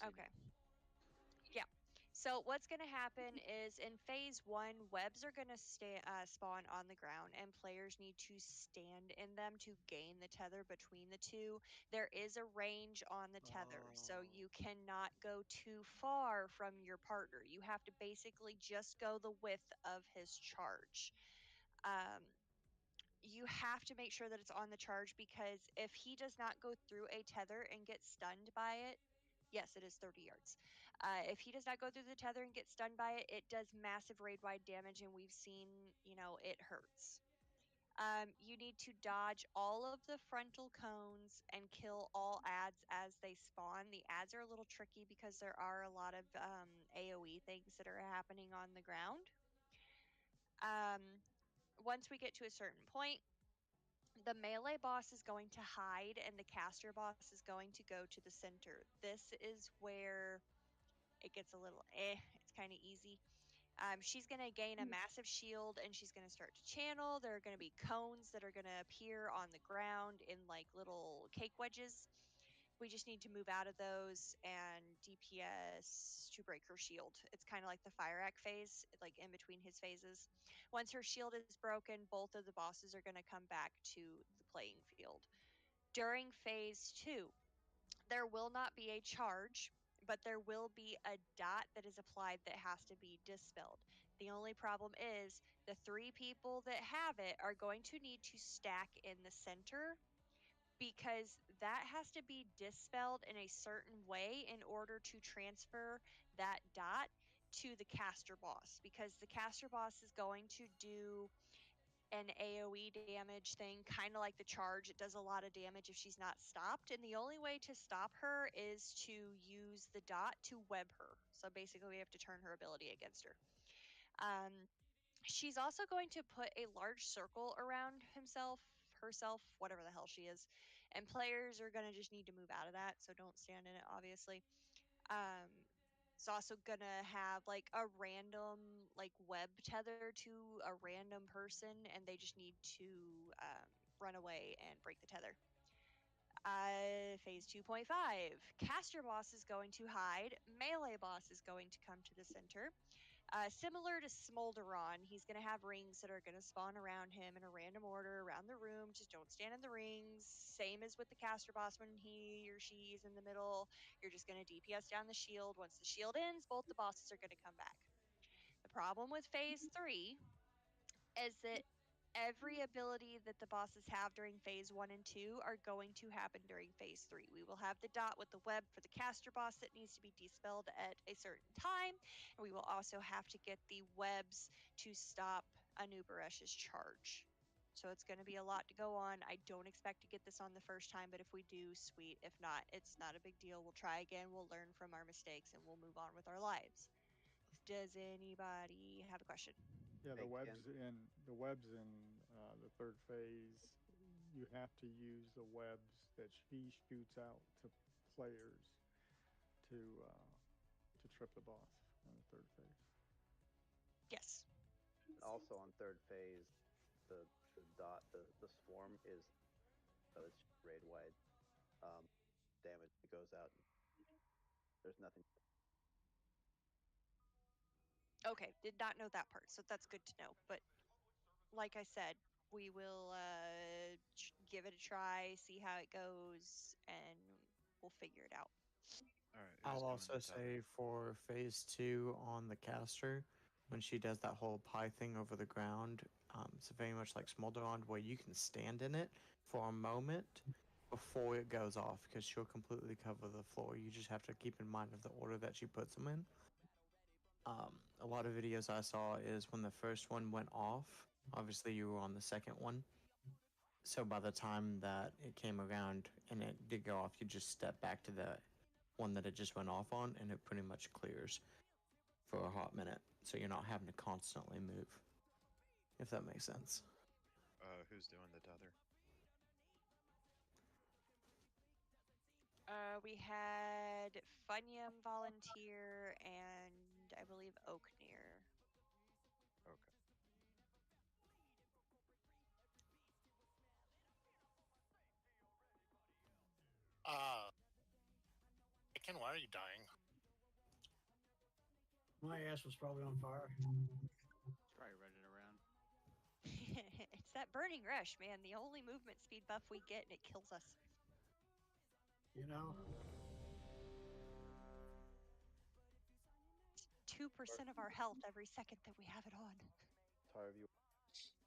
Okay. Yeah. So what's going to happen is in phase 1, webs are going to spawn on the ground, and players need to stand in them to gain the tether between the two. There is a range on the tether, so you cannot go too far from your partner. You have to basically just go the width of his charge. You have to make sure that it's on the charge, because if he does not go through a tether and get stunned by it, yes, it is 30 yards. If he does not go through the tether and get stunned by it, it does massive raid-wide damage, and we've seen, it hurts. You need to dodge all of the frontal cones and kill all ads as they spawn. The ads are a little tricky because there are a lot of AoE things that are happening on the ground. Once we get to a certain point, the melee boss is going to hide and the caster boss is going to go to the center. This is where it gets a little it's kind of easy. She's going to gain a massive shield and she's going to start to channel. There are going to be cones that are going to appear on the ground in like little cake wedges. We just need to move out of those and DPS to break her shield. It's kind of like the Fire Act phase, like in between his phases. Once her shield is broken, both of the bosses are going to come back to the playing field. During phase 2, there will not be a charge, but there will be a dot that is applied that has to be dispelled. The only problem is the 3 people that have it are going to need to stack in the center, because that has to be dispelled in a certain way in order to transfer that dot to the caster boss, because the caster boss is going to do an AoE damage thing, kind of like the charge. It does a lot of damage if she's not stopped, and the only way to stop her is to use the dot to web her. So basically we have to turn her ability against her. She's also going to put a large circle around herself, whatever the hell she is, and players are going to just need to move out of that, so don't stand in it, obviously. It's also going to have like a random like web tether to a random person, and they just need to run away and break the tether. Phase 2.5, caster boss is going to hide, melee boss is going to come to the center. Similar to Smolderon, he's going to have rings that are going to spawn around him in a random order around the room. Just don't stand in the rings. Same as with the caster boss, when he or she is in the middle, you're just going to DPS down the shield. Once the shield ends, both the bosses are going to come back. The problem with phase 3 is that every ability that the bosses have during phase 1 and 2 are going to happen during phase 3. We will have the dot with the web for the caster boss that needs to be dispelled at a certain time, and we will also have to get the webs to stop Anubaresh's charge. So it's going to be a lot to go on. I don't expect to get this on the first time, but if we do, sweet. If not, it's not a big deal. We'll try again, we'll learn from our mistakes, and we'll move on with our lives. Does anybody have a question? Yeah, the Hey, webs in the third phase, you have to use the webs that he shoots out to players to trip the boss in the third phase. Yes. Also on third phase, the dot, the swarm is, so it's raid wide damage that goes out. There's nothing. Okay, did not know that part, so that's good to know. But like I said, we will give it a try, see how it goes, and we'll figure it out. All right. I'll also say for phase 2 on the caster, when she does that whole pie thing over the ground, it's very much like Smolderon, where you can stand in it for a moment before it goes off, because she'll completely cover the floor. You just have to keep in mind of the order that she puts them in. A lot of videos I saw is when the first one went off, obviously you were on the second one. So by the time that it came around and it did go off, you just step back to the one that it just went off on, and it pretty much clears for a hot minute. So you're not having to constantly move, if that makes sense. Who's doing the tether? We had Funyam volunteer and I believe Oaknear. Okay. Ken, why are you dying? My ass was probably on fire. It's probably running around. It's that burning rush, man. The only movement speed buff we get, and it kills us. You know? 2% of our health every second that we have it on. Tara, you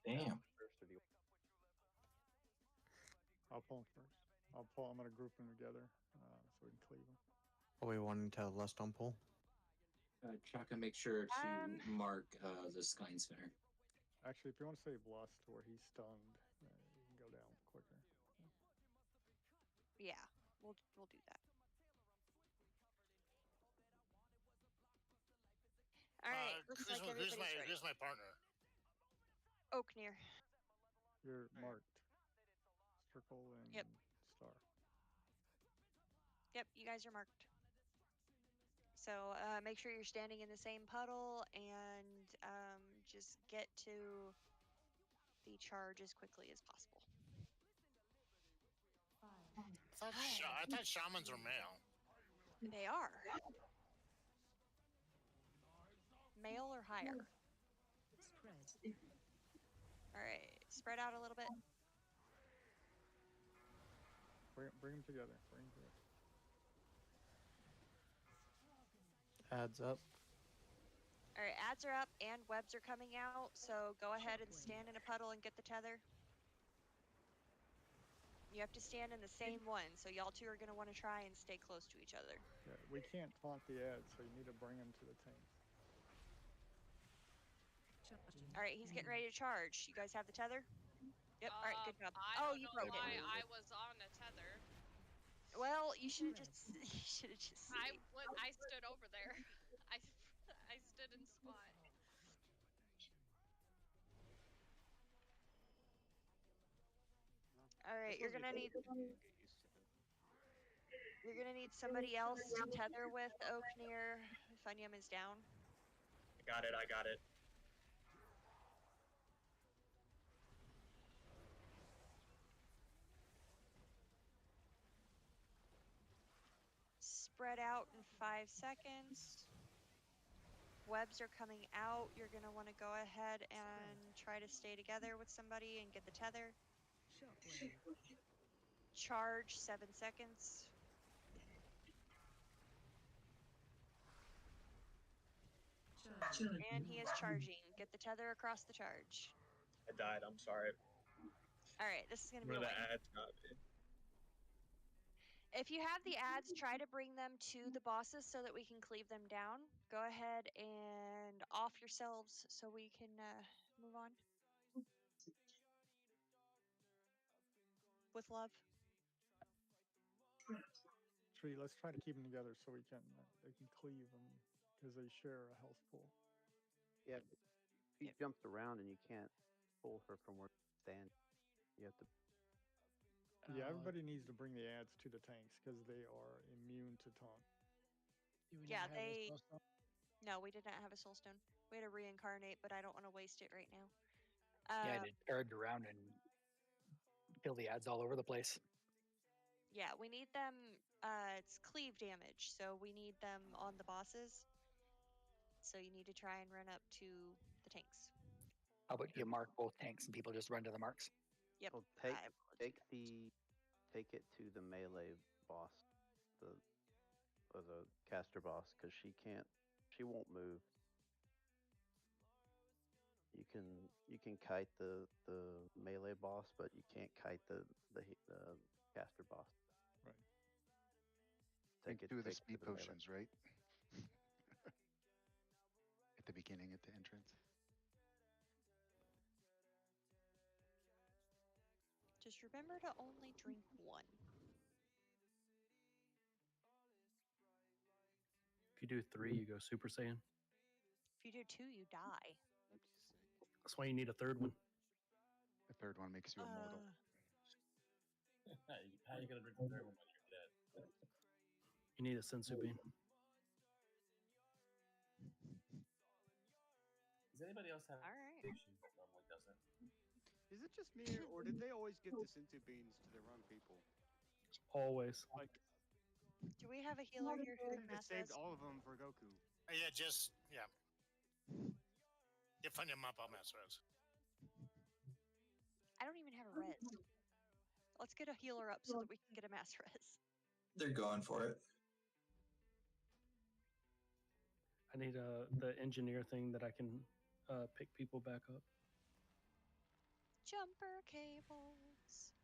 Damn. first or do you? I'll pull them first. I'm gonna group them together so we can cleave them. Are we wanting to lust on pull? Chaka, make sure to Um, mark the Sky Spinner. Actually, if you want to save lust where he's stunned, you can go down quicker. Yeah, we'll do that. All right, looks like everybody's ready. Who's my partner? Oaknear. You're marked. Circle and Yep. star. Yep, you guys are marked. So make sure you're standing in the same puddle and just get to the charge as quickly as possible. I thought shamans are male. They are. Male or higher. Spread. All right, spread out a little bit. Bring them together. Bring them together. Adds up. All right, ads are up and webs are coming out, so go ahead and stand in a puddle and get the tether. You have to stand in the same one, so y'all two are going to want to try and stay close to each other. Yeah, we can't taunt the ads, so you need to bring them to the tanks. All right, he's getting ready to charge. You guys have the tether? Yep, all right, good job. I You don't broke know why it. I was on a tether. Well, you should have just I stood over there. I stood in spot. All right, you're gonna need somebody else to tether with. Oaknear. Funyam is down. I got it. Spread out in 5 seconds. Webs are coming out. You're gonna want to go ahead and try to stay together with somebody and get the tether. Shockwave. Charge 7 seconds. And he is charging. Get the tether across the charge. I died. I'm sorry. All right, this is gonna be One a of the win. ads got me. If you have the ads, try to bring them to the bosses so that we can cleave them down. Go ahead and off yourselves so we can move on. With love. Tree, let's try to keep them together so we can they can cleave them because they share a health pool. Yeah, she jumps around and you can't pull her from where you stand. You have to. Yeah, everybody needs to bring the ads to the tanks because they are immune to taunt. Yeah, they. No, we did not have a soul stone. We had a reincarnate, but I don't want to waste it right now. Yeah, I did charge around and kill the ads all over the place. Yeah, we need them. It's cleave damage, so we need them on the bosses. So you need to try and run up to the tanks. How about you mark both tanks and people just run to the marks? Yep. Well, take it to the melee boss, the caster boss, because she won't move. You can kite the melee boss, but you can't kite the caster boss. Right. Take two of the speed potions, right? At the beginning, at the entrance. Just remember to only drink one. If you do 3, you go Super Saiyan. If you do 2, you die. That's why you need a third one. The third one makes you immortal. How are you gonna drink the third one when you're dead? You need a sensu bean. Does anybody else have All right. issues that normally doesn't? Is it just me, or did they always give the Sentu beans to the wrong people? Always. Like, Do we have a healer here who can they mess saved us? all of them for Goku. Yeah, just yeah. If I'm up, I'll mass res. I don't even have a res. Let's get a healer up so that we can get a mass res. They're going for it. I need the engineer thing that I can pick people back up. Jumper cables.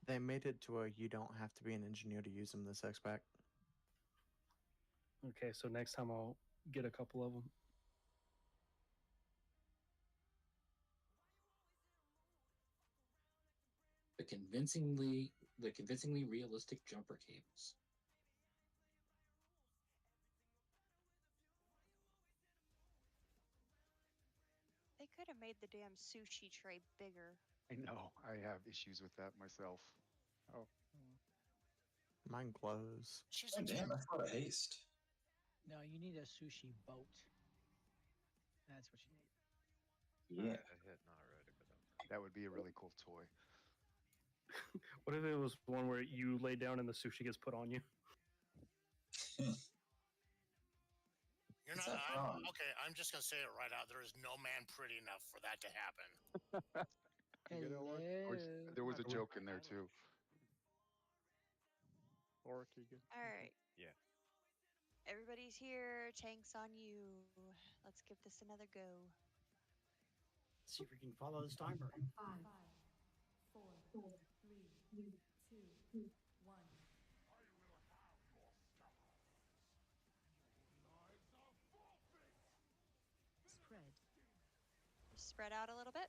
They made it to where you don't have to be an engineer to use them this X-Pack. Okay, so next time I'll get a couple of them. The convincingly realistic jumper cables. They could have made the damn sushi tray bigger. I know. I have issues with that myself. Oh. Mine glows. Oh, damn, that's a lot of haste. No, you need a sushi boat. That's what you need. Yeah. That would be a really cool toy. What if it was one where you lay down and the sushi gets put on you? You're not. Okay, I'm just gonna say it right out. There is no man pretty enough for that to happen. There was a joke in there too. Or Keegan. All right. Yeah. Everybody's here. Tank's on you. Let's give this another go. See if we can follow this timer. 5, 4, 3, 2, 1. Spread. Spread out a little bit.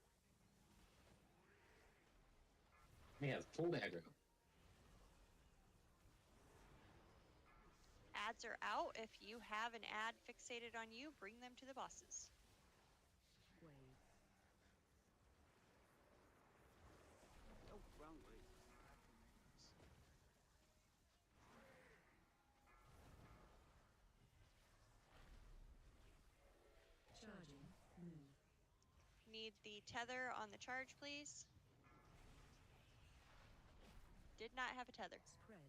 We have full aggro. Ads are out. If you have an ad fixated on you, bring them to the bosses. Wave. Oh, wrong way. Charging. Move. Need the tether on the charge, please. Did not have a tether. Spread.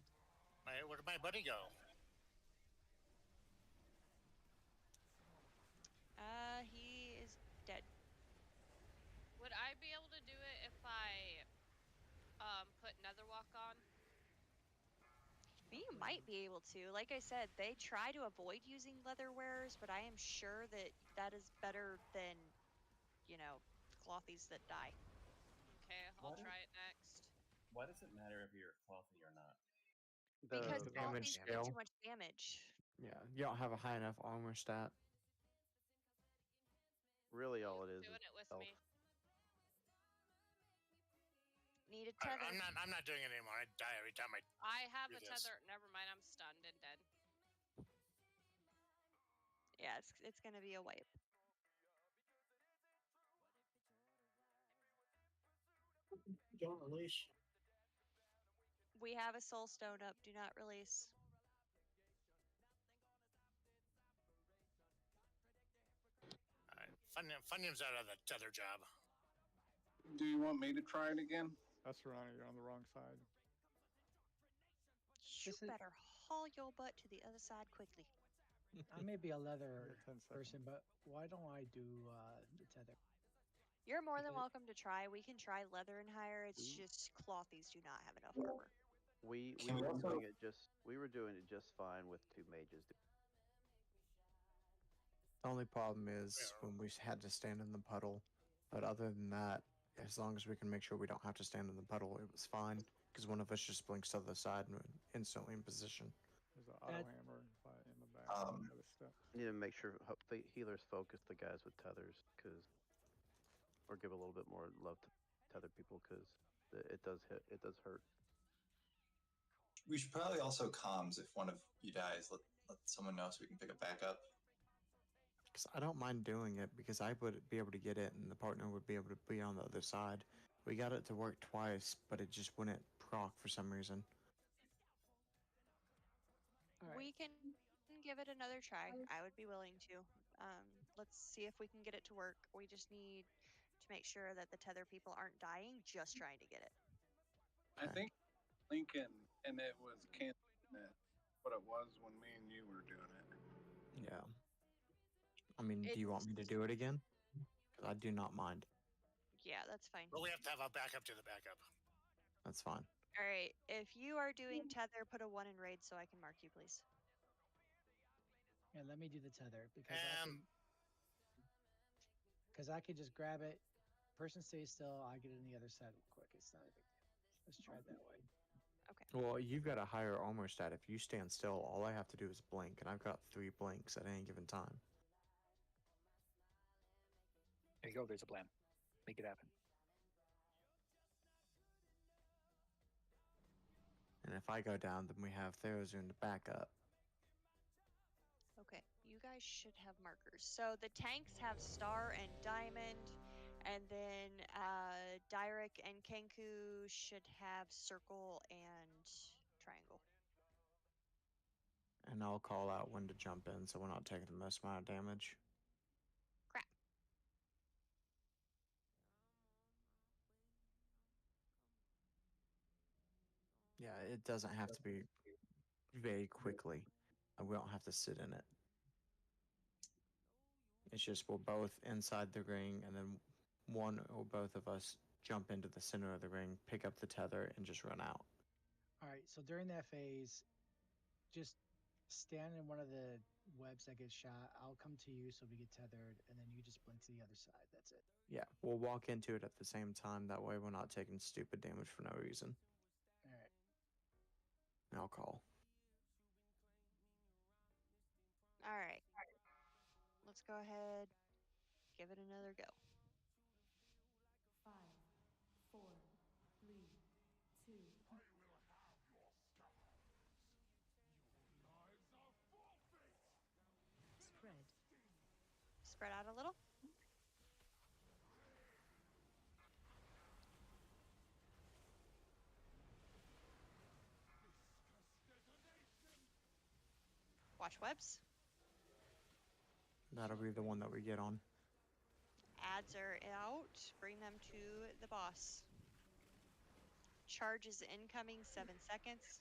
Where did my buddy go? He is dead. Would I be able to do it if I put Netherwalk on? You might be able to. Like I said, they try to avoid using leather wearers, but I am sure that that is better than, you know, clothies that die. Okay, I'll try it next. Why does it matter if you're clothy or not? Because The damage clothies do too scale. much damage. Yeah, you don't have a high enough armor stat. Really, all it is Doing it with health. me. Need a tether. I'm not doing it anymore. I die every time I have do a this. tether. Never mind, I'm stunned and dead. Yeah, it's gonna be a wipe. Don't release. We have a soul stone up. Do not release. Funyam's out of the tether job. Do you want me to try it again? That's right. You're on the wrong side. You better haul your butt to the other side quickly. I may be a leather 10 seconds. person, but why don't I do the tether? You're more than Okay. welcome to try. We can try leather and higher. It's just clothies do not have enough armor. We Can we were also- doing it just fine with 2 mages. The only problem is when we had to stand in the puddle. But other than that, as long as we can make sure we don't have to stand in the puddle, it was fine. Because one of us just blinks to the side and we're instantly in position. There's an auto hammer in the back. By the steps. Need to make sure the healers focus the guys with tethers, or give a little bit more love to tether people, because it does hurt. We should probably also comms if one of you dies. Let someone know so we can pick it back up. Because I don't mind doing it because I would be able to get it and the partner would be able to be on the other side. We got it to work twice, but it just wouldn't proc for some reason. We can give it another try. I would be willing to. Let's see if we can get it to work. We just need to make sure that the tether people aren't dying just trying to get it. I think Lincoln, and it was canceling it, what it was when me and you were doing it. Yeah. I mean, do you want me to do it again? 'Cause I do not mind. Yeah, that's fine. But we have to have a backup to the backup. That's fine. All right. If you are doing tether, put a 1 in raid so I can mark you, please. Yeah, let me do the tether because I could just grab it. Person stays still. I get it on the other side real quick. It's not a big deal. Let's try it that way. Okay. Well, you've got a higher armor stat. If you stand still, all I have to do is blink, and I've got 3 blinks at any given time. There you go. There's a plan. Make it happen. And if I go down, then we have Therazune to back up. Okay, you guys should have markers. So the tanks have star and diamond, and then Dyrek and Kenku should have circle and triangle. And I'll call out when to jump in so we're not taking the most amount of damage. Crap. Yeah, it doesn't have to be very quickly. We don't have to sit in it. It's just we're both inside the ring, and then one or both of us jump into the center of the ring, pick up the tether, and just run out. All right. So during that phase, just stand in one of the webs that gets shot. I'll come to you so we get tethered, and then you just blink to the other side. That's it. Yeah, we'll walk into it at the same time. That way we're not taking stupid damage for no reason. All right. And I'll call. All right. Let's go ahead. Give it another go. 5, 4, 3, 2. Spread. Spread out a little. Watch webs. That'll be the one that we get on. Ads are out. Bring them to the boss. Charge is incoming, 7 seconds.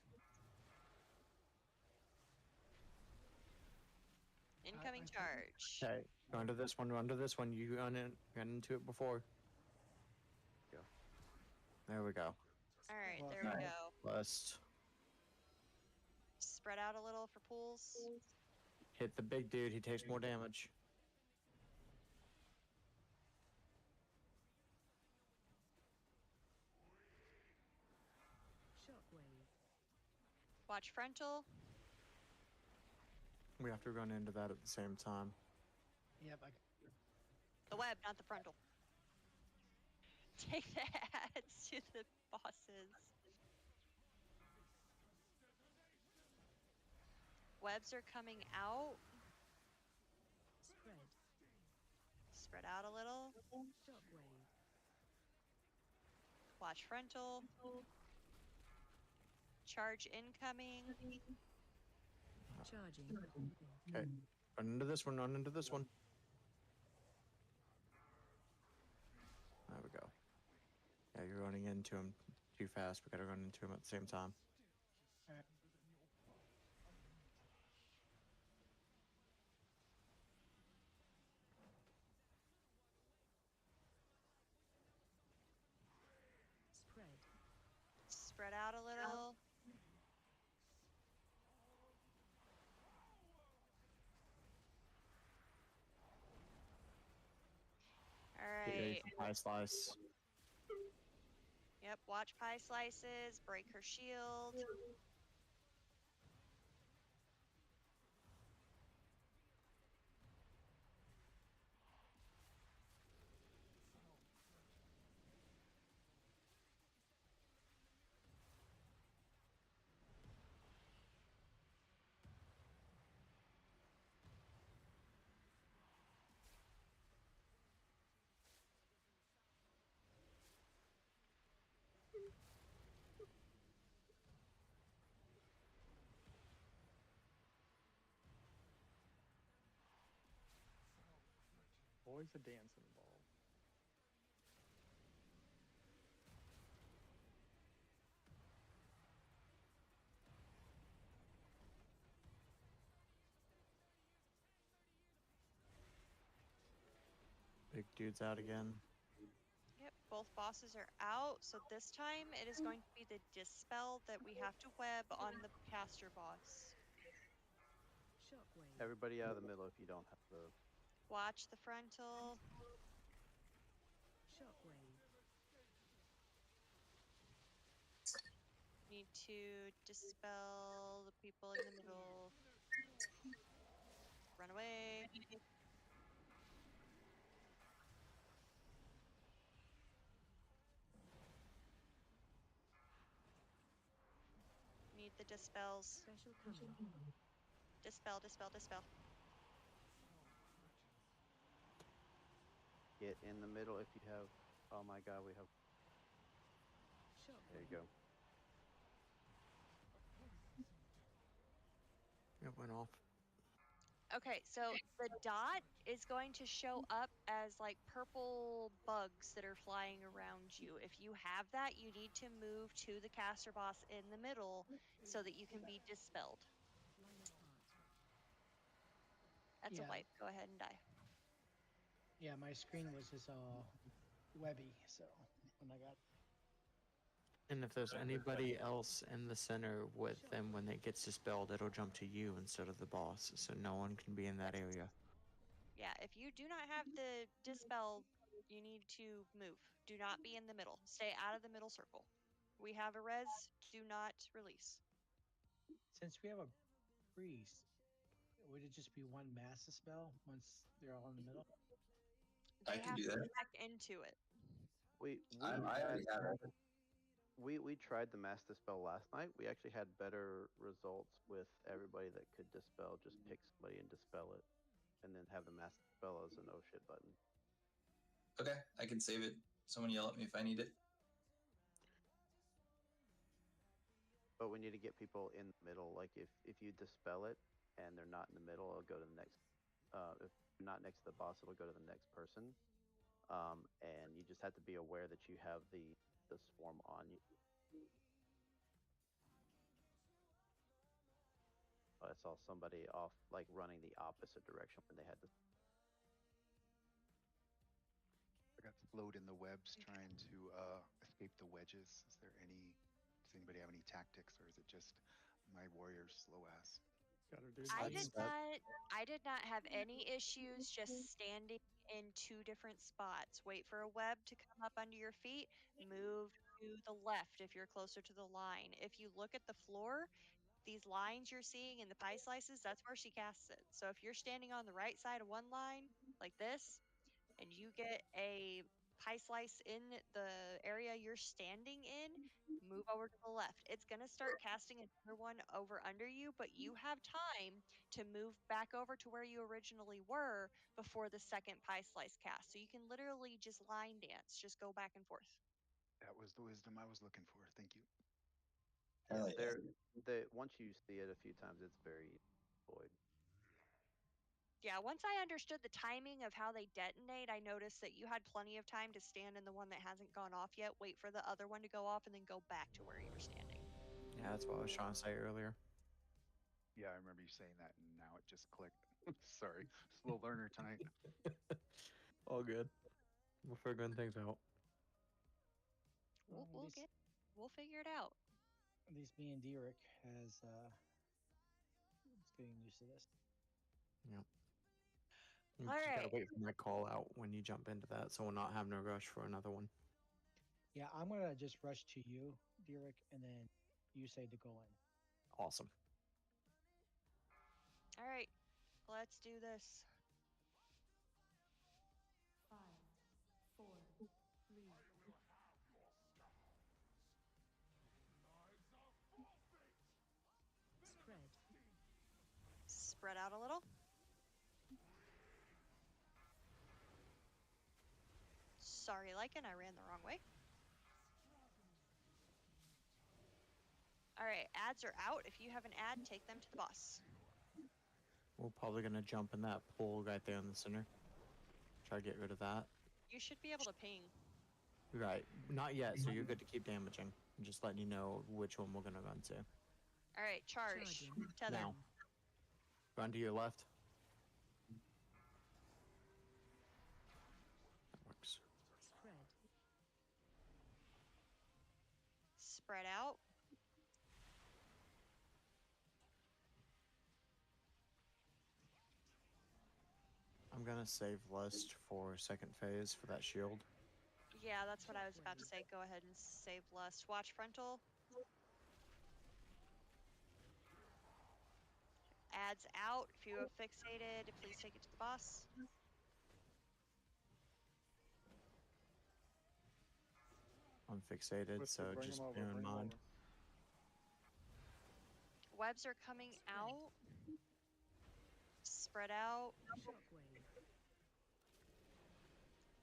Incoming charge. Okay, run to this one, run to this one. You ran into it before. Go. There we go. All right, there we go. Last. Spread out a little for pools. Hit the big dude, he takes more damage. Shockwave. Watch frontal. We have to run into that at the same time. Yep. The web, not the frontal. Take the ads to the bosses. Webs are coming out. Spread. Spread out a little. Shockwave. Watch frontal. Charge incoming. Charging. Okay, run into this one, run into this one. There we go. Yeah, you're running into him too fast. We gotta run into him at the same time. All right. Spread. Spread out a little. All right. Pie slice. Yep, watch pie slices. Break her shield. Always a dancing ball. big dude's out again. Yep, both bosses are out, so this time it is going to be the dispel that we have to web on the caster boss. Shockwave. Everybody out of the middle if you don't have the. Watch the frontal. Shockwave. Need to dispel the people in the middle. Run away. Need the dispels. Special coming. Dispel, dispel, dispel. Get in the middle if you have. Oh my God, we have. There you go. It went off. Okay, so the dot is going to show up as like purple bugs that are flying around you. If you have that, you need to move to the caster boss in the middle so that you can be dispelled. That's a Yeah. wipe. Go ahead and die. Yeah, my screen was just all webby, so when I got And if there's anybody else in the center with them, when it gets dispelled, it'll jump to you instead of the boss, so no one can be in that area. Yeah, if you do not have the dispel, you need to move. Do not be in the middle. Stay out of the middle circle. We have a res. Do not release. since we have a priest, would it just be one mass spell once they're all in the middle? They I can have do to that. connect into it. I already have it. We tried the mass dispel last night. We actually had better results with everybody that could dispel. Just pick somebody and dispel it, and then have the mass dispel as an oh shit button. Okay, I can save it. Someone yell at me if I need it. But we need to get people in the middle. Like if you dispel it and they're not in the middle, it'll go to the next. If you're not next to the boss, it'll go to the next person. And you just have to be aware that you have the swarm on you. I saw somebody off, like running the opposite direction when they had to. I got slowed in the webs trying to escape the wedges. Does anybody have any tactics, or is it just my warrior's slow ass? I did not have any issues just standing in two different spots. Wait for a web to come up under your feet. Move to the left if you're closer to the line. If you look at the floor, these lines you're seeing in the pie slices, that's where she casts it. So if you're standing on the right side of one line like this, and you get a pie slice in the area you're standing in, move over to the left. It's going to start casting another one over under you, but you have time to move back over to where you originally were before the second pie slice cast. So you can literally just line dance, just go back and forth. That was the wisdom I was looking for. Thank you. Yeah, once you see it a few times, it's very void. Yeah, once I understood the timing of how they detonate, I noticed that you had plenty of time to stand in the one that hasn't gone off yet, wait for the other one to go off, and then go back to where you were standing. Yeah, that's what I was trying to say earlier. Yeah, I remember you saying that, and now it just clicked. Sorry, slow learner tonight. All good. We're figuring things out. We'll figure it out. At least me and Derek has getting used to this. Yep. You All just gotta right. wait for my call out when you jump into that, so we're not having a rush for another one. Yeah, I'm gonna just rush to you, Derek, and then you say to go in. Awesome. All right, let's do this. 5, 4, 3. Spread. Spread out a little. Sorry, Lycan, I ran the wrong way. All right, ads are out. If you have an ad, take them to the boss. We're probably gonna jump in that pool right there in the center. Try to get rid of that. You should be able to ping. Right. Not yet, so you're good to keep damaging. I'm just letting you know which one we're gonna run to. All right, charge. Tether. Now. Run to your left. spread out. I'm gonna save Lust for second phase for that shield. Yeah, that's what I was about to say. Go ahead and save Lust. Watch frontal. Adds out. If you have fixated, please take it to the boss. I'm fixated, Whisper, so bring just him over, bear in bring him mind. over. Webs are coming out. Spread out. Shockwave.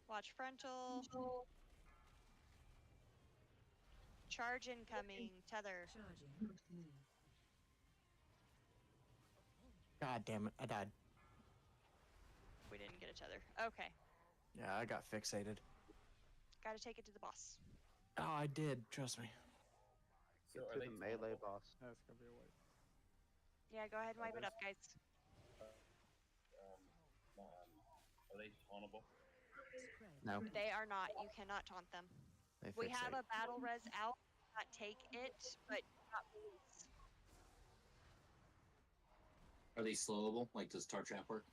Watch frontal. Charge incoming. Tether. Charging. Move. God damn it, I died. We didn't get a tether. Okay. Yeah, I got fixated. Gotta take it to the boss. Oh, I did. Trust me. Get So are to they the melee taunable? boss. That's gonna be a wait. Yeah, go ahead and wipe it up, guys. Are they tauntable? Spread. No. They are not. You cannot taunt them. They We have fixate. a battle res out. Not take it, but not release. Are they slowable? Like, does tar trap work?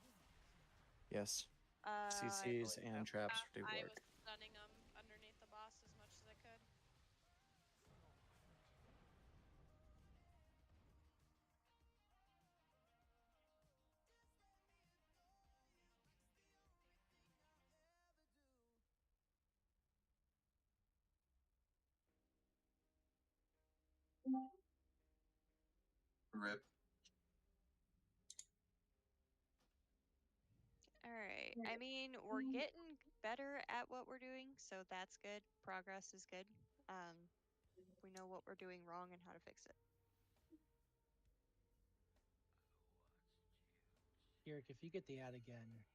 Yes. I CCs believe and so. traps do I work. was stunning them underneath the boss as much as I could. Rip. All right. I mean, we're getting better at what we're doing, so that's good. Progress is good. We know what we're doing wrong and how to fix it. Eric, if you get the ad again,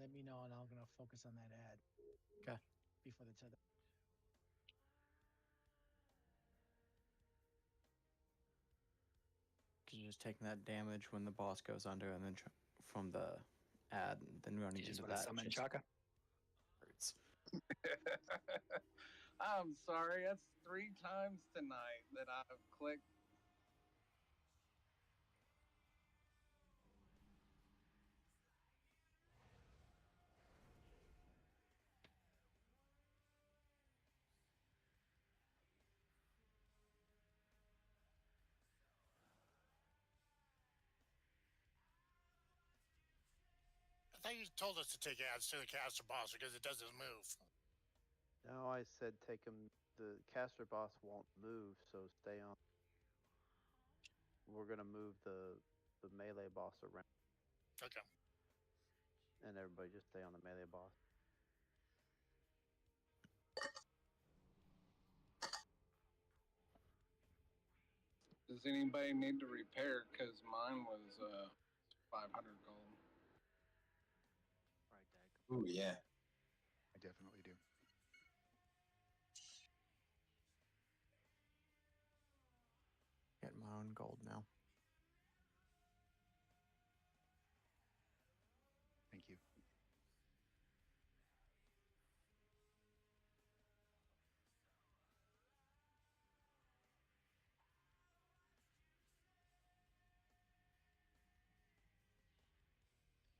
let me know and I'm gonna focus on that ad. Okay. Before the tether. Cause you're just taking that damage when the boss goes under, and then from the ad, and then running You just into want to that. summon just Chaka? hurts. I'm sorry. That's 3 times tonight that I've clicked. I thought you told us to take ads to the caster boss because it doesn't move. No, I said take him. The caster boss won't move, so stay on. We're gonna move the melee boss around, Okay. and everybody just stay on the melee boss. Does anybody need to repair? Because mine was 500 gold. Ooh, yeah. I definitely do. Get my own gold now. Thank you.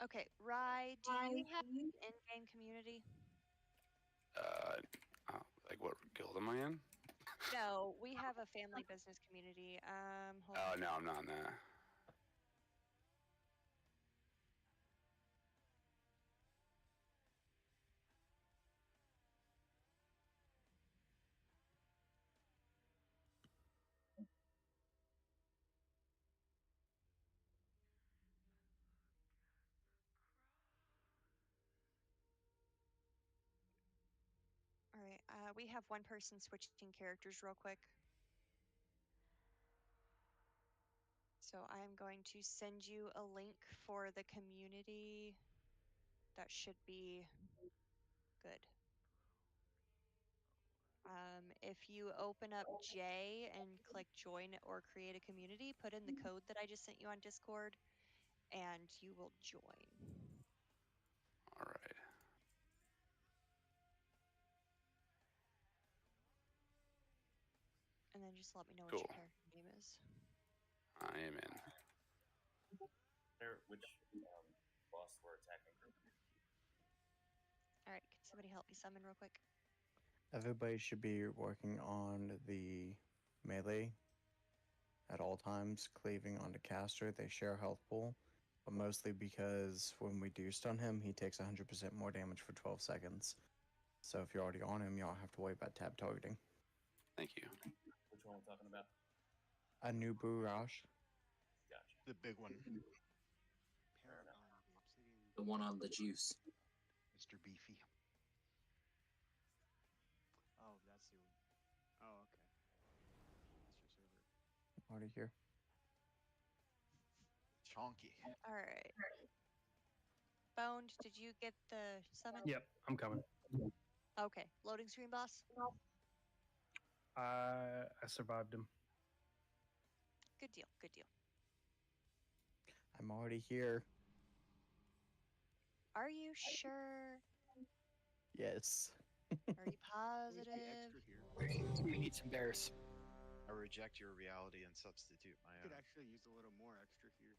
Okay, Rye, do you have an in-game community? Like what guild am I in? No, we have a family business community. Hold Oh on. no, I'm not in that. All right, we have one person switching characters real quick. So I am going to send you a link for the community. That should be good. If you open up J and click join or create a community, put in the code that I just sent you on Discord, and you will join. All right. And then just let me know what Cool. your character name is. I am in. Which boss we're attacking? All right, can somebody help me summon real quick? Everybody should be working on the melee at all times, cleaving onto caster. They share health pool, but mostly because when we do stun him, he takes 100% more damage for 12 seconds. So if you're already on him, you don't have to worry about tab targeting. Thank you. Which one are we talking about? A new Buraj. Gotcha. The big one. Paragon, the Obsidian. The one on the juice. Mr. Beefy. Oh, that's the. Oh, okay. That's your server. Already here. Chonky. All right. Boned, did you get the summon? Yep, I'm coming. Okay. Loading screen, boss. I survived him. Good deal. Good deal. I'm already here. Are you sure? Yes. Are you positive? Extra here. We need some bears. I reject your reality and substitute my Could own. actually use a little more extra here.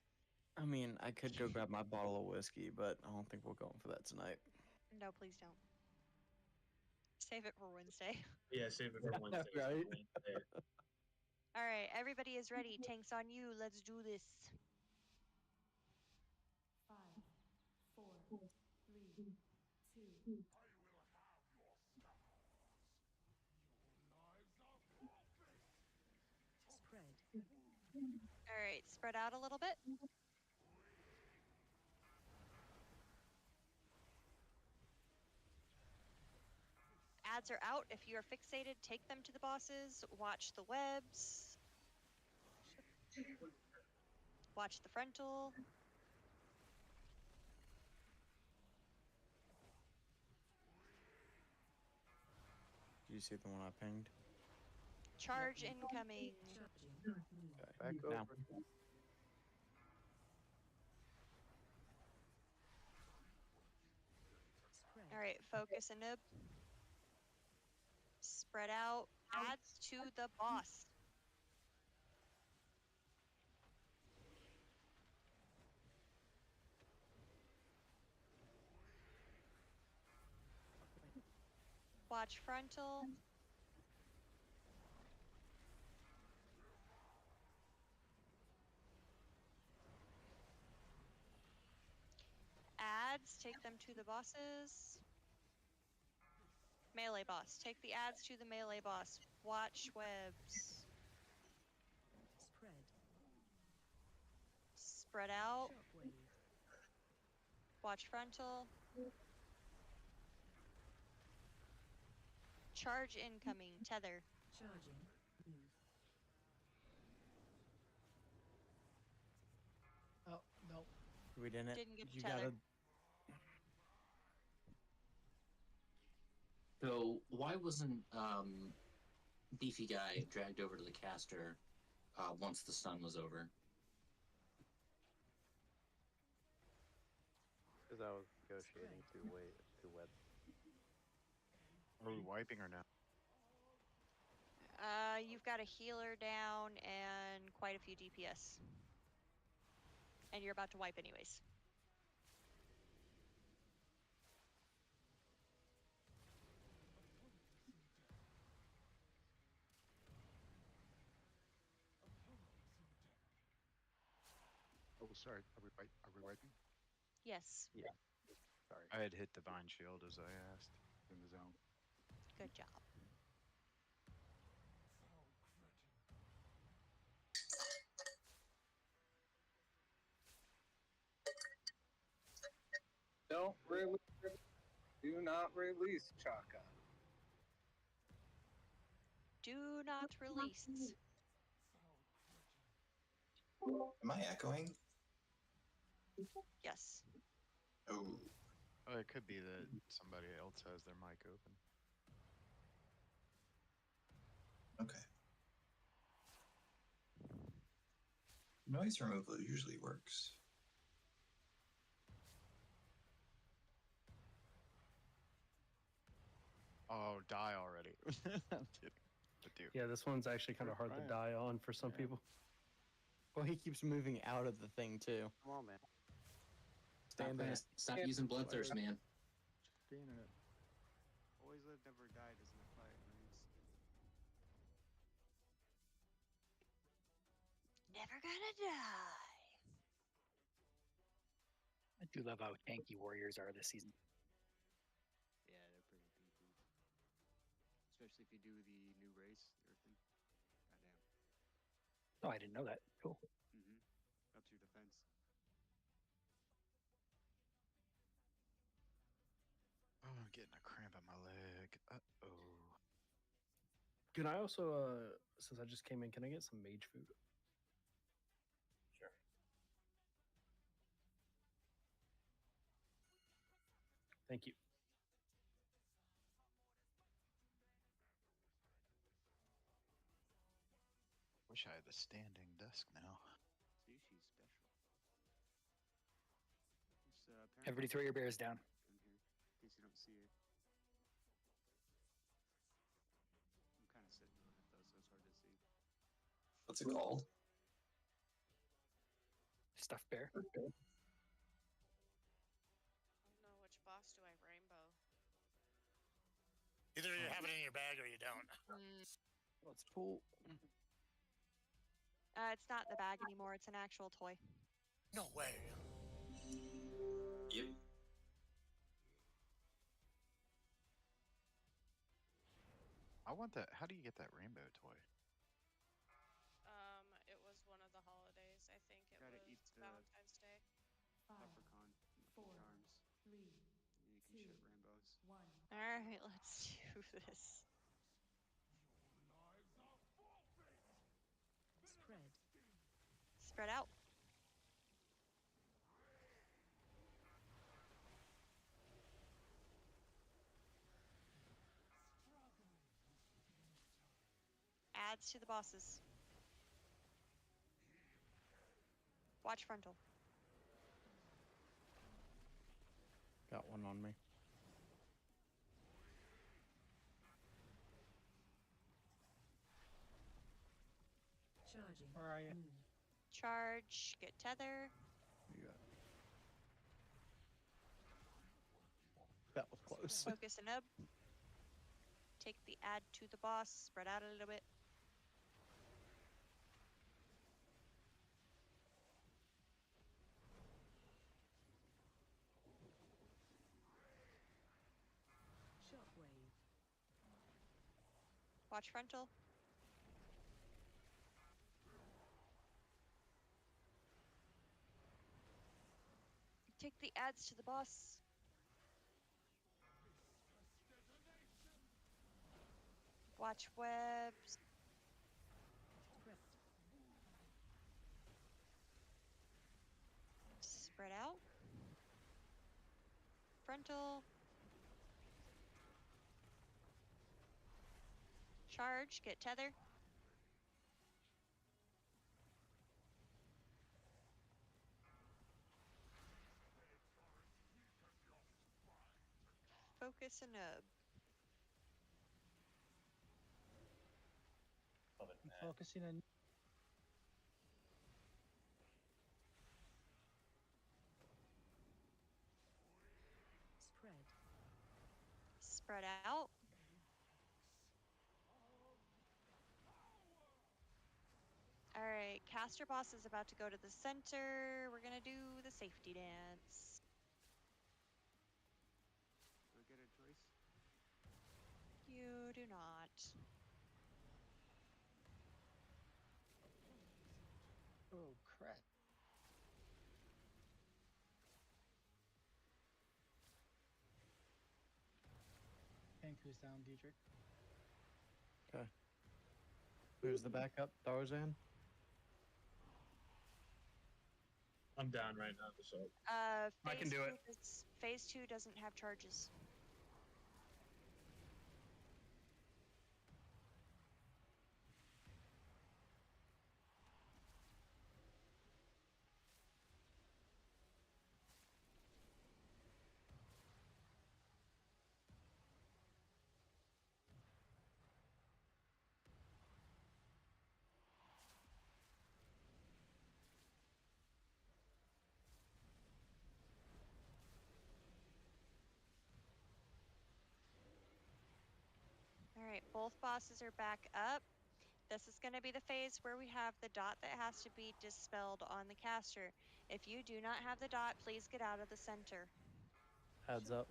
I mean, I could go grab my bottle of whiskey, but I don't think we're going for that tonight. No, please don't. Save it for Wednesday. Yeah, save it for Wednesday. Right? All right, everybody is ready. Tanks on you. Let's do this. 5, 4, 3, 2. Spread. All right, spread out a little bit. Ads are out. If you are fixated, take them to the bosses. Watch the webs. Watch the frontal. Do you see the one I pinged? Charge incoming. Okay. Back Now. over. All right, focus and nib. Spread out. Ads to the boss. Watch frontal. Ads, take them to the bosses. Melee boss. Take the ads to the melee boss. Watch webs. Spread. Spread out. Shockwave. Watch frontal. Charge incoming. Tether. Charging. Move. Oh, no. We didn't. Didn't get the You tether. gotta. So why wasn't Beefy Guy dragged over to the caster once the stun was over? Because I was negotiating two webs. Are we wiping or no? You've got a healer down and quite a few DPS. And you're about to wipe anyways. Oh, sorry. Are we wiping? Yes. Yeah. Sorry. I had hit Divine Shield as I asked. In the zone. Good job. Don't release. Do not release Chaka. Do not release. Am I echoing? Yes. Oh. Oh, it could be that somebody else has their mic open. Okay. Noise removal usually works. Oh, die already. I'm kidding. But dude, Yeah, this one's actually kind of hard to die on for some people. Well, he keeps moving out of the thing too. Come on, man. Stand in it. Stop using bloodthirst, man. Stand in it. Always live, never die doesn't apply at Marines. Never gonna die. I do love how tanky warriors are this season. Yeah, they're pretty beefy. Especially if you do the new race, Earthling. Goddamn. Oh, I didn't know that. Cool. Ups your defense. oh, I'm getting a cramp in my leg. Uh-oh. Can I also, since I just came in, can I get some mage food? Sure. Thank you. Wish I had the standing desk now. Sushi special. Just, Everybody throw your bears down. in here, in case you don't see it. I'm kind of sitting on it though, so it's hard to see. What's it called? Stuffed bear. I don't know which boss do I rainbow. Either you have it in your bag or you don't. Let's pull. It's not in the bag anymore. It's an actual toy. No way. Yep. I want that. How do you get that rainbow toy? It was one of the holidays. I think it Gotta was eat the Valentine's Day. leprechaun four, charms. 3, And you can shit rainbows. 1. All right, let's do this. Spread. Spread out. Adds to the bosses. Watch frontal. Got one on me. Charging. Where are you? Charge. Get tether. You got. That was close. Focus and nub. Take the add to the boss. Spread out a little bit. Shockwave. Watch frontal. Take the adds to the boss. Watch webs. Spread out. Frontal. Charge. Get tether. Focus and nub. Love it. I'm focusing on. Spread. Spread out. All right, caster boss is about to go to the center. We're gonna do the safety dance. Do I get a choice? You do not. Oh crap! Anchor's down, Dietrich. Okay. Who's the backup? Tarzan? I'm down right now, so. Phase I can do two it. Phase 2 doesn't have charges. Alright, both bosses are back up. This is going to be the phase where we have the dot that has to be dispelled on the caster. If you do not have the dot, please get out of the center. Heads up.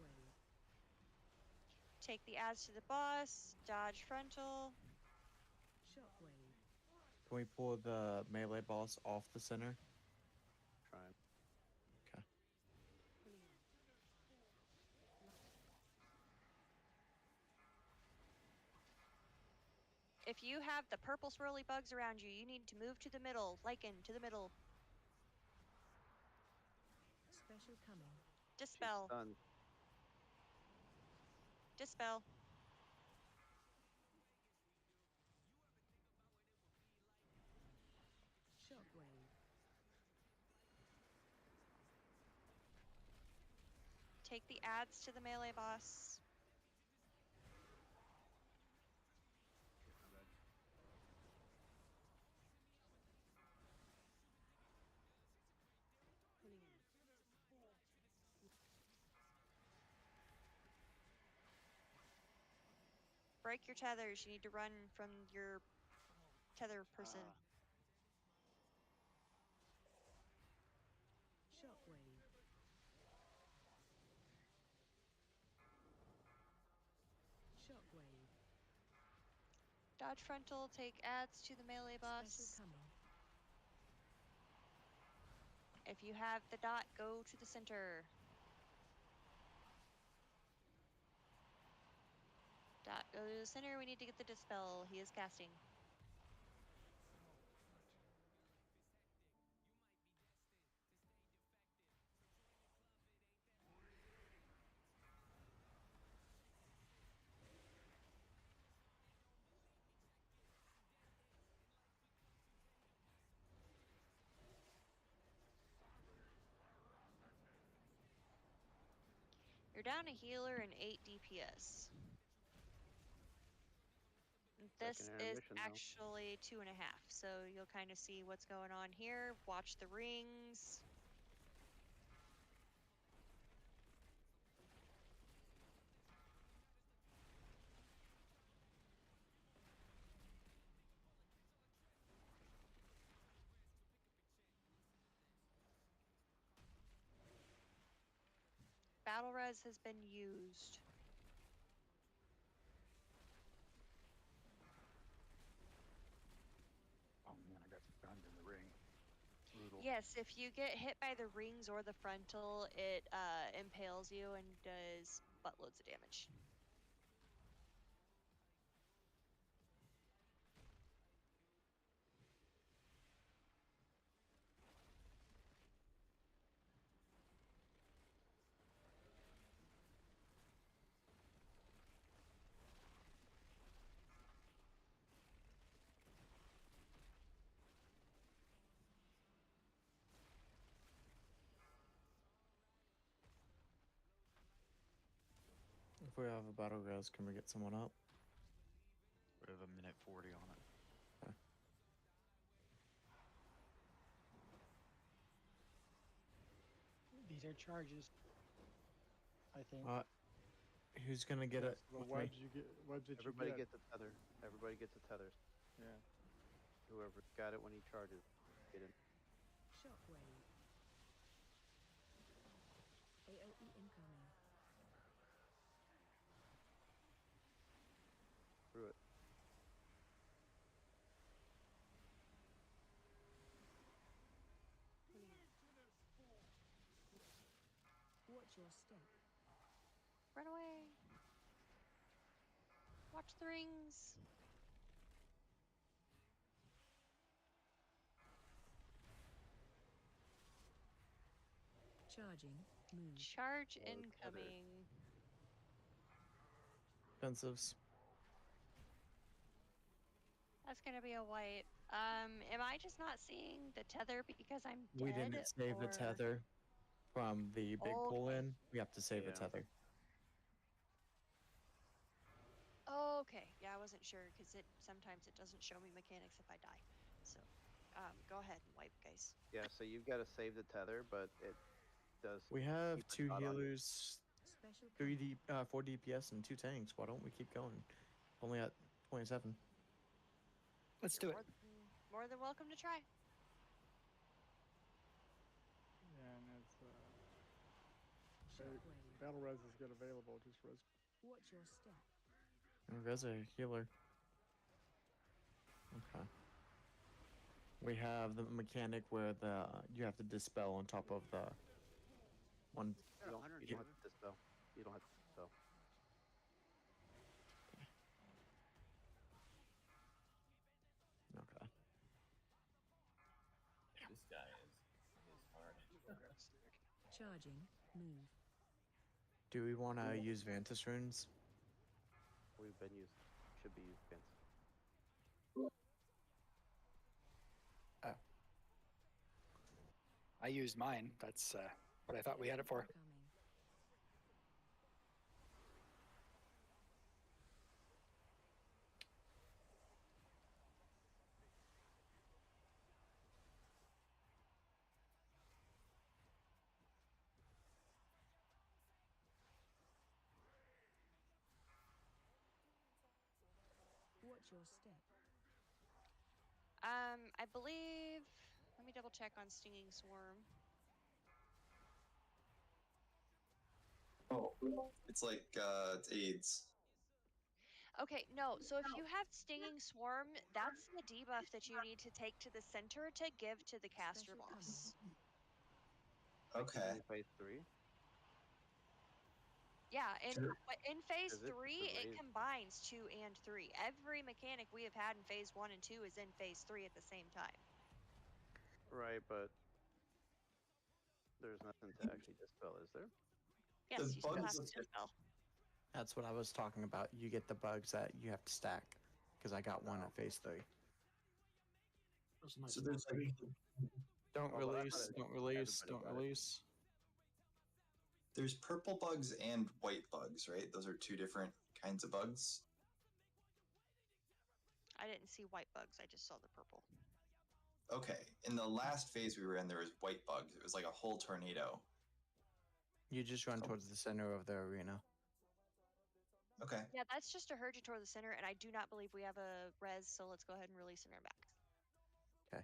Take the adds to the boss, dodge frontal. Shockwave. Can we pull the melee boss off the center? Trying. Okay. If you have the purple swirly bugs around you, you need to move to the middle. Lycan, to the middle. Special coming. Dispel. Done. Dispel. Shockwave. Take the adds to the melee boss. Break your tethers. You need to run from your tether person. Shockwave. Shockwave. Dodge frontal, take adds to the melee boss. Special coming. If you have the dot, go to the center. Dot, go to the center. We need to get the dispel. He is casting. You're down a healer and 8 DPS. This Secondary is mission, though. actually 2.5, so you'll kind of see what's going on here. Watch the rings. Battle res has been used. Oh man, I got stunned in the ring. Brutal. Yes, if you get hit by the rings or the frontal, it impales you and does buttloads of damage. If we have a battle res, can we get someone up? We have a minute 40 on it. Okay. These are charges. I think. Who's gonna get it? The with webs me? you get, webs that Everybody you get. gets a tether. Everybody gets a tether. Yeah. Whoever got it when he charges, get it. Shockwave. AOE incoming. Through it. Watch your step. Run away. Watch the rings. Charging. Move. Charge incoming. Defensives. That's gonna be a wipe. Am I just not seeing the tether because I'm dead? We didn't save the or- tether from the big pull in. We have to save the Yeah. tether. Oh, okay. Yeah, I wasn't sure because sometimes it doesn't show me mechanics if I die. So, go ahead and wipe, guys. Yeah, so you've got to save the tether, but it does. We have keep a 2 dot on you. healers, 4 DPS, and 2 tanks. Why don't we keep going? Only at 27. Let's do it. More than welcome to try. Yeah, and it's battle res is good available. Just res. Watch your step. There's a healer. Okay. We have the mechanic where you have to dispel on top of the one. You don't have to dispel. You don't have to dispel. Okay. This guy is hard. Charging. Move. Do we want to use Vantis runes? We've been used. Should be used against. Oh. I used mine. That's what I thought we had it for. Watch your step. I believe. Let me double check on Stinging Swarm. Oh, it's like it's AIDS. Okay, no. So if you have Stinging Swarm, that's the debuff that you need to take to the center to give to the caster boss. Okay. In phase 3. Yeah, Sure. in phase Is it 3, the it raise? combines 2 and 3. Every mechanic we have had in phase 1 and 2 is in phase 3 at the same time. Right, but there's nothing to actually dispel, is there? Yes, you still have to dispel. That's what I was talking about. You get the bugs that you have to stack, because I got one at phase 3. That's a nice So there's like Don't Oh, but I release, thought don't release, everybody don't got it. release. there's purple bugs and white bugs, right? Those are two different kinds of bugs. I didn't see white bugs, I just saw the purple. Okay. In the last phase we were in, there was white bugs. It was like a whole tornado. You just run towards the center of the arena. Okay. Yeah, that's just to herd you toward the center, and I do not believe we have a res, so let's go ahead and release center back. Okay.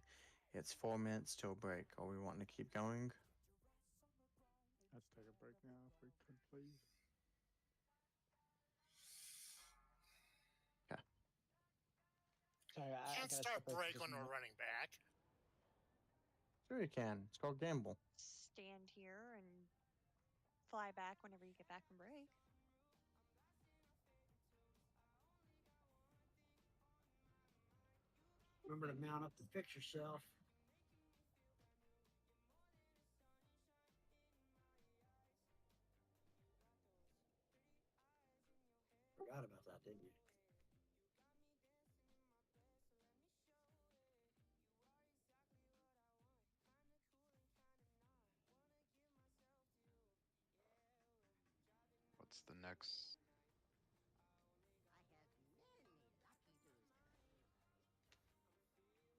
It's 4 minutes till break. Are we wanting to keep going? Let's take a break now, if we could, please. Sorry, I Can't gotta start step away for break just when a we're minute. running back. Sure you can. It's called Gamble. Stand here and fly back whenever you get back from break. Remember to mount up to fix yourself. Forgot about that, didn't you? What's the next?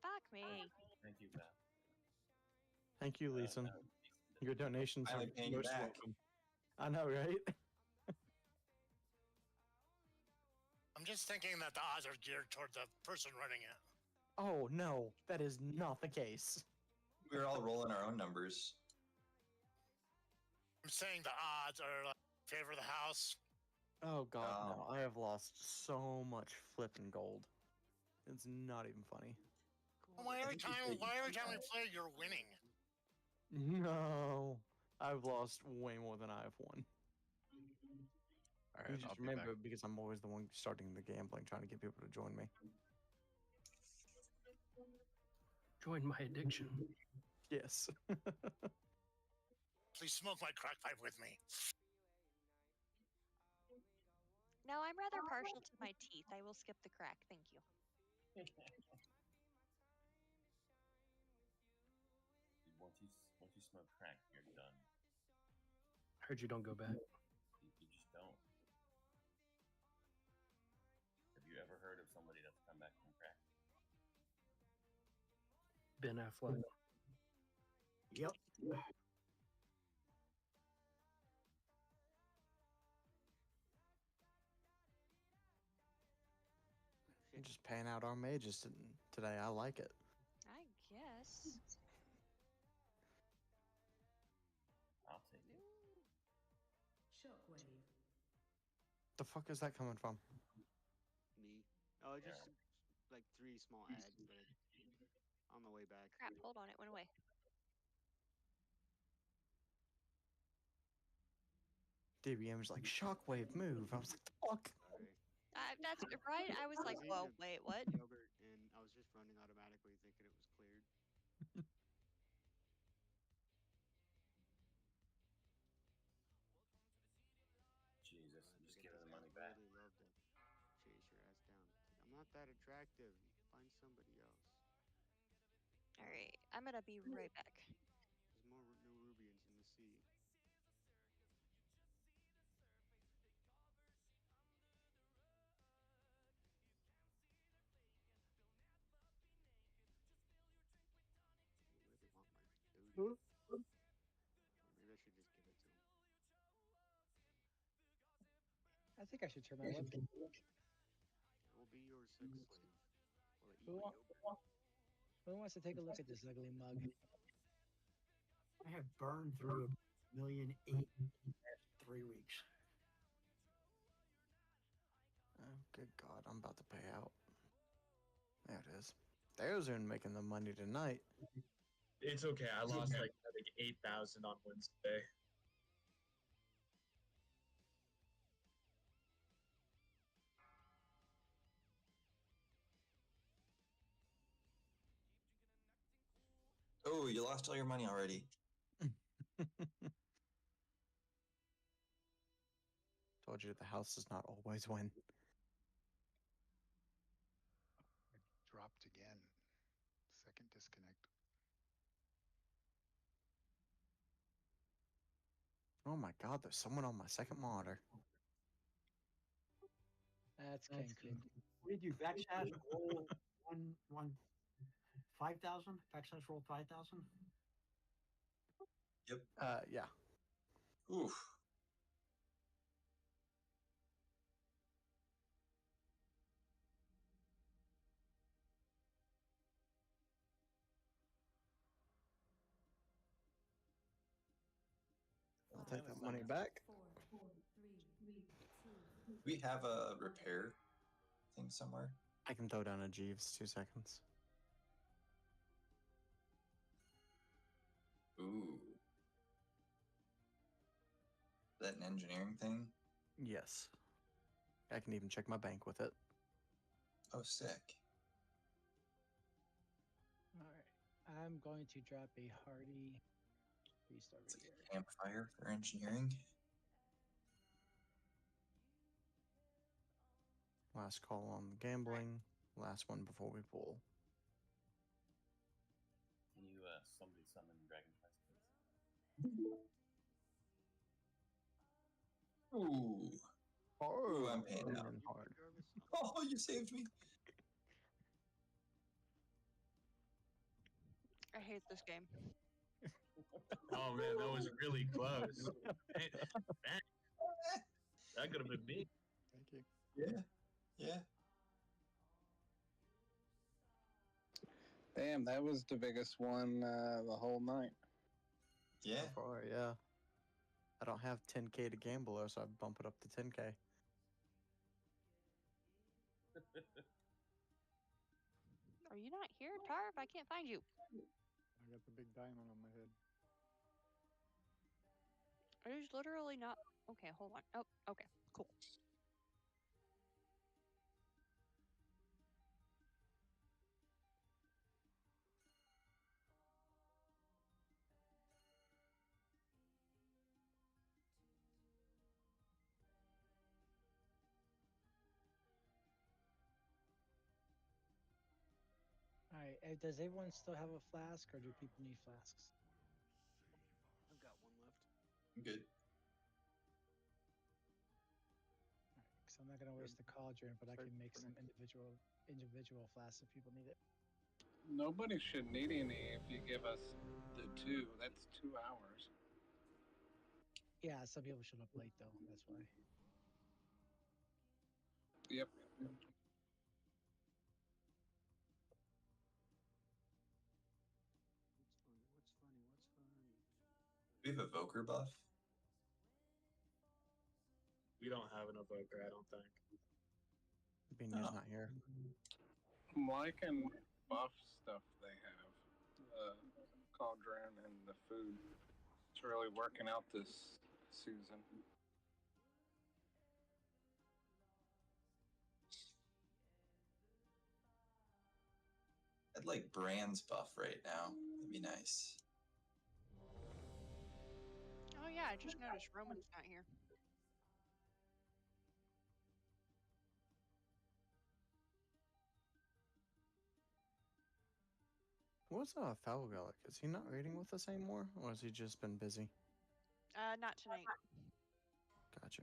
Fuck me. Thank you, Beth. Thank you, Leeson. Your donations are Finally paying you most back. welcome. I know, right? I'm just thinking that the odds are geared toward the person running it. Oh, no. That is not the case. We were all rolling our own numbers. I'm saying the odds are like, favor the house. Oh, God, no. I have lost so much flipping gold. It's not even funny. Why every time we play, you're winning? No. I've lost way more than I have won. All You right, just I'll be back. remember, because I'm always the one starting the gambling, trying to get people to join me. Join my addiction. Yes. Please smoke my crack pipe with me. No, I'm rather partial to my teeth. I will skip the crack. Thank you. Once you smoke crack, you're done. I heard you don't go back. You just don't. Have you ever heard of somebody that's come back from crack? Ben Affleck. Yep. just paying out our mages today. I like it. I guess. I'll take it. Shockwave. The fuck is that coming from? Me. Oh, just like 3 small ads, but on the way back. Crap, hold on, it went away. DBM's like, Shockwave, move. I was like, the fuck? Sorry. That's right. I was like, eating well, a wait, what? Yogurt, and I was just running automatically thinking it was cleared. Jesus, But just I give her the this money ad back. really love to chase your ass down. It's like, I'm not that attractive. Find somebody else. All right, I'm gonna be right back. There's more Nerubians in the sea. Where they want my booty? Or maybe I should just give it to them. I think I should turn my webcam. I will be your sex slave. Will I eat Who, my wa- yogurt? who wants to take a look at this ugly mug? I have burned through 1,000,008 in the past 3 weeks. Oh, good God, I'm about to pay out. There it is. There's who's making the money tonight. It's okay. I lost like I think 8,000 on Wednesday. Oh, you lost all your money already. Told you the house does not always win. It dropped again. Second disconnect. Oh my God, there's someone on my second monitor. That's Cancun. What did you backslash roll 5,000? Backslash roll 5,000? Yep. Yeah. Oof. I'll take that money back. 4, 3, 2. We have a repair thing somewhere. I can throw down a Jeeves. 2 seconds. Ooh. Is that an engineering thing? Yes. I can even check my bank with it. Oh, sick. All right, I'm going to drop a hearty beast over It's like here. a campfire for engineering. Last call on the gambling. Last one before we pull. Can you somebody summon Dragonflies, please? Ooh. Ooh, I'm paying out. Hard. Oh, you saved me. I hate this game. Oh man, that was really close. Man, that could have been me. Thank you. Yeah. Yeah. Damn, that was the biggest one the whole night. Yeah. So far, yeah. I don't have 10K to gamble, so I bump it up to 10K. Are you not here, Tarv? I can't find you. I got the big diamond on my head. There's literally not. Okay, hold on. Oh, okay, cool. All right, does everyone still have a flask, or do people need flasks? I've got one left. I'm good. Because I'm not going to waste the cauldron, but I Save can make for some next. individual flasks if people need it. Nobody should need any if you give us the 2. That's 2 hours. Yeah, some people showed up late though. That's why. Yep. have Evoker buff? We don't have an evoker, I don't think. Binya's not here. I'm liking buff stuff they have. The cauldron and the food. It's really working out this season. I'd like Brand's buff right now. That'd be nice. Oh yeah, I just noticed Roman's not here. What's Falgalic? Is he not raiding with us anymore, or has he just been busy? Not tonight. Gotcha.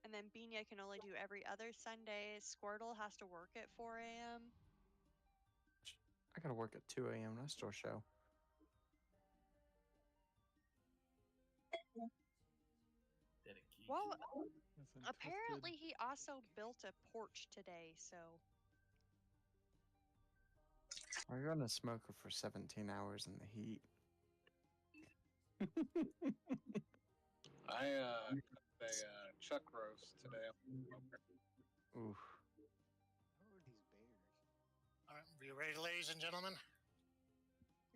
And then Binya can only do every other Sunday. Squirtle has to work at 4 a.m. I gotta work at 2 a.m. and I still show. Well, apparently he also built a porch today, so. Are you gonna smoke her for 17 hours in the heat? I got a chuck roast today. Oof. All right, are you ready, ladies and gentlemen?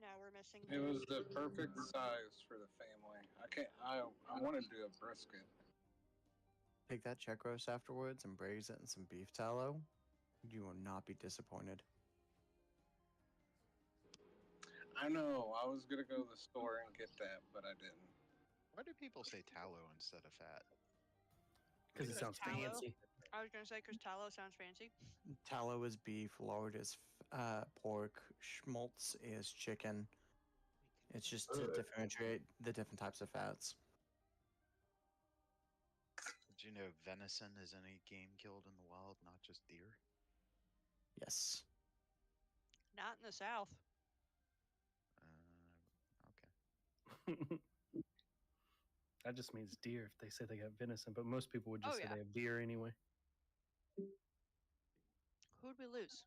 No, we're missing. It was the perfect size for the family. I want to do a brisket. Take that check roast afterwards and braise it in some beef tallow. You will not be disappointed. I know. I was gonna go to the store and get that, but I didn't. Why do people say tallow instead of fat? Because it sounds tallow. fancy. I was gonna say because tallow sounds fancy. Tallow is beef, lard is pork, schmaltz is chicken. It's just to differentiate the different types of fats. Did you know venison is any game killed in the wild, not just deer? Yes. Not in the South. Okay. That just means deer if they say they got venison, but most people would just Oh, say yeah. they have deer anyway. Who'd we lose?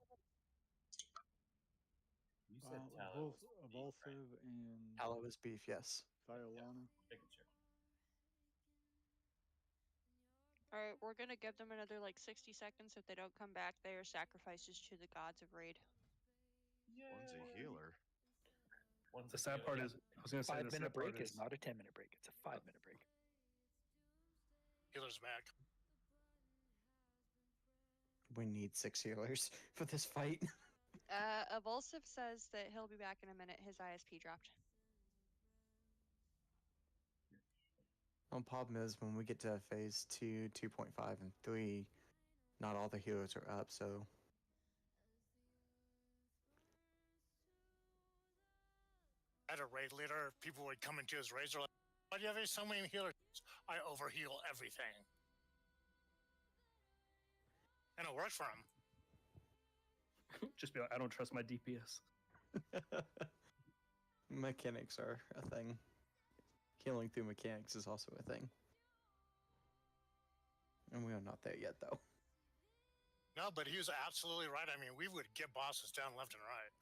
You said tallow. Evulsive and Tallow is beef, yes. Violana. Making sure. All right, we're gonna give them another like 60 seconds. If they don't come back, they are sacrifices to the gods of raid. One's a healer. The sad part is, I was gonna say the 5 minute sad part break is not a 10-minute break. It's a 5-minute break. Healer's back. We need 6 healers for this fight. Evulsive says that he'll be back in a minute. His ISP dropped. The problem is when we get to phase 2, 2.5, and 3, not all the healers are up, so At a raid leader, people would come into his raids. They're like, "Why do you have so many healers?" I overheal everything, and it worked for him. just be like, I don't trust my DPS. mechanics are a thing. Healing through mechanics is also a thing. And we are not there yet, though. No, but he was absolutely right. I mean, we would get bosses down left and right.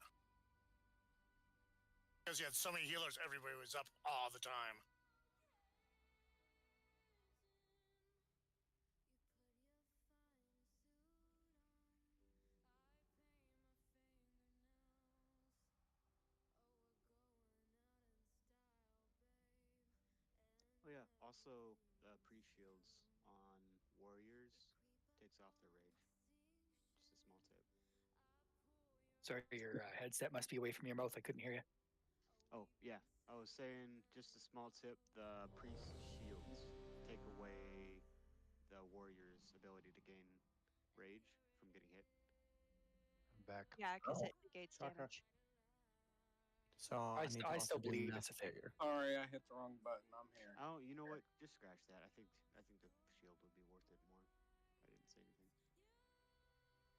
Because you had so many healers, everybody was up all the time. Oh yeah. Also, pre shields on warriors takes off their rage. Just a small tip. Sorry, your headset must be away from your mouth. I couldn't hear you. Oh yeah, I was saying just a small tip. The priest shields take away the warrior's ability to gain rage from getting hit. I'm back. Yeah, because it negates damage. So I need to I also still do believe mass it's a thing. barrier. Sorry, I hit the wrong button. I'm here. Oh, you know what? Just scratch that. I think the shield would be worth it more. I didn't say anything.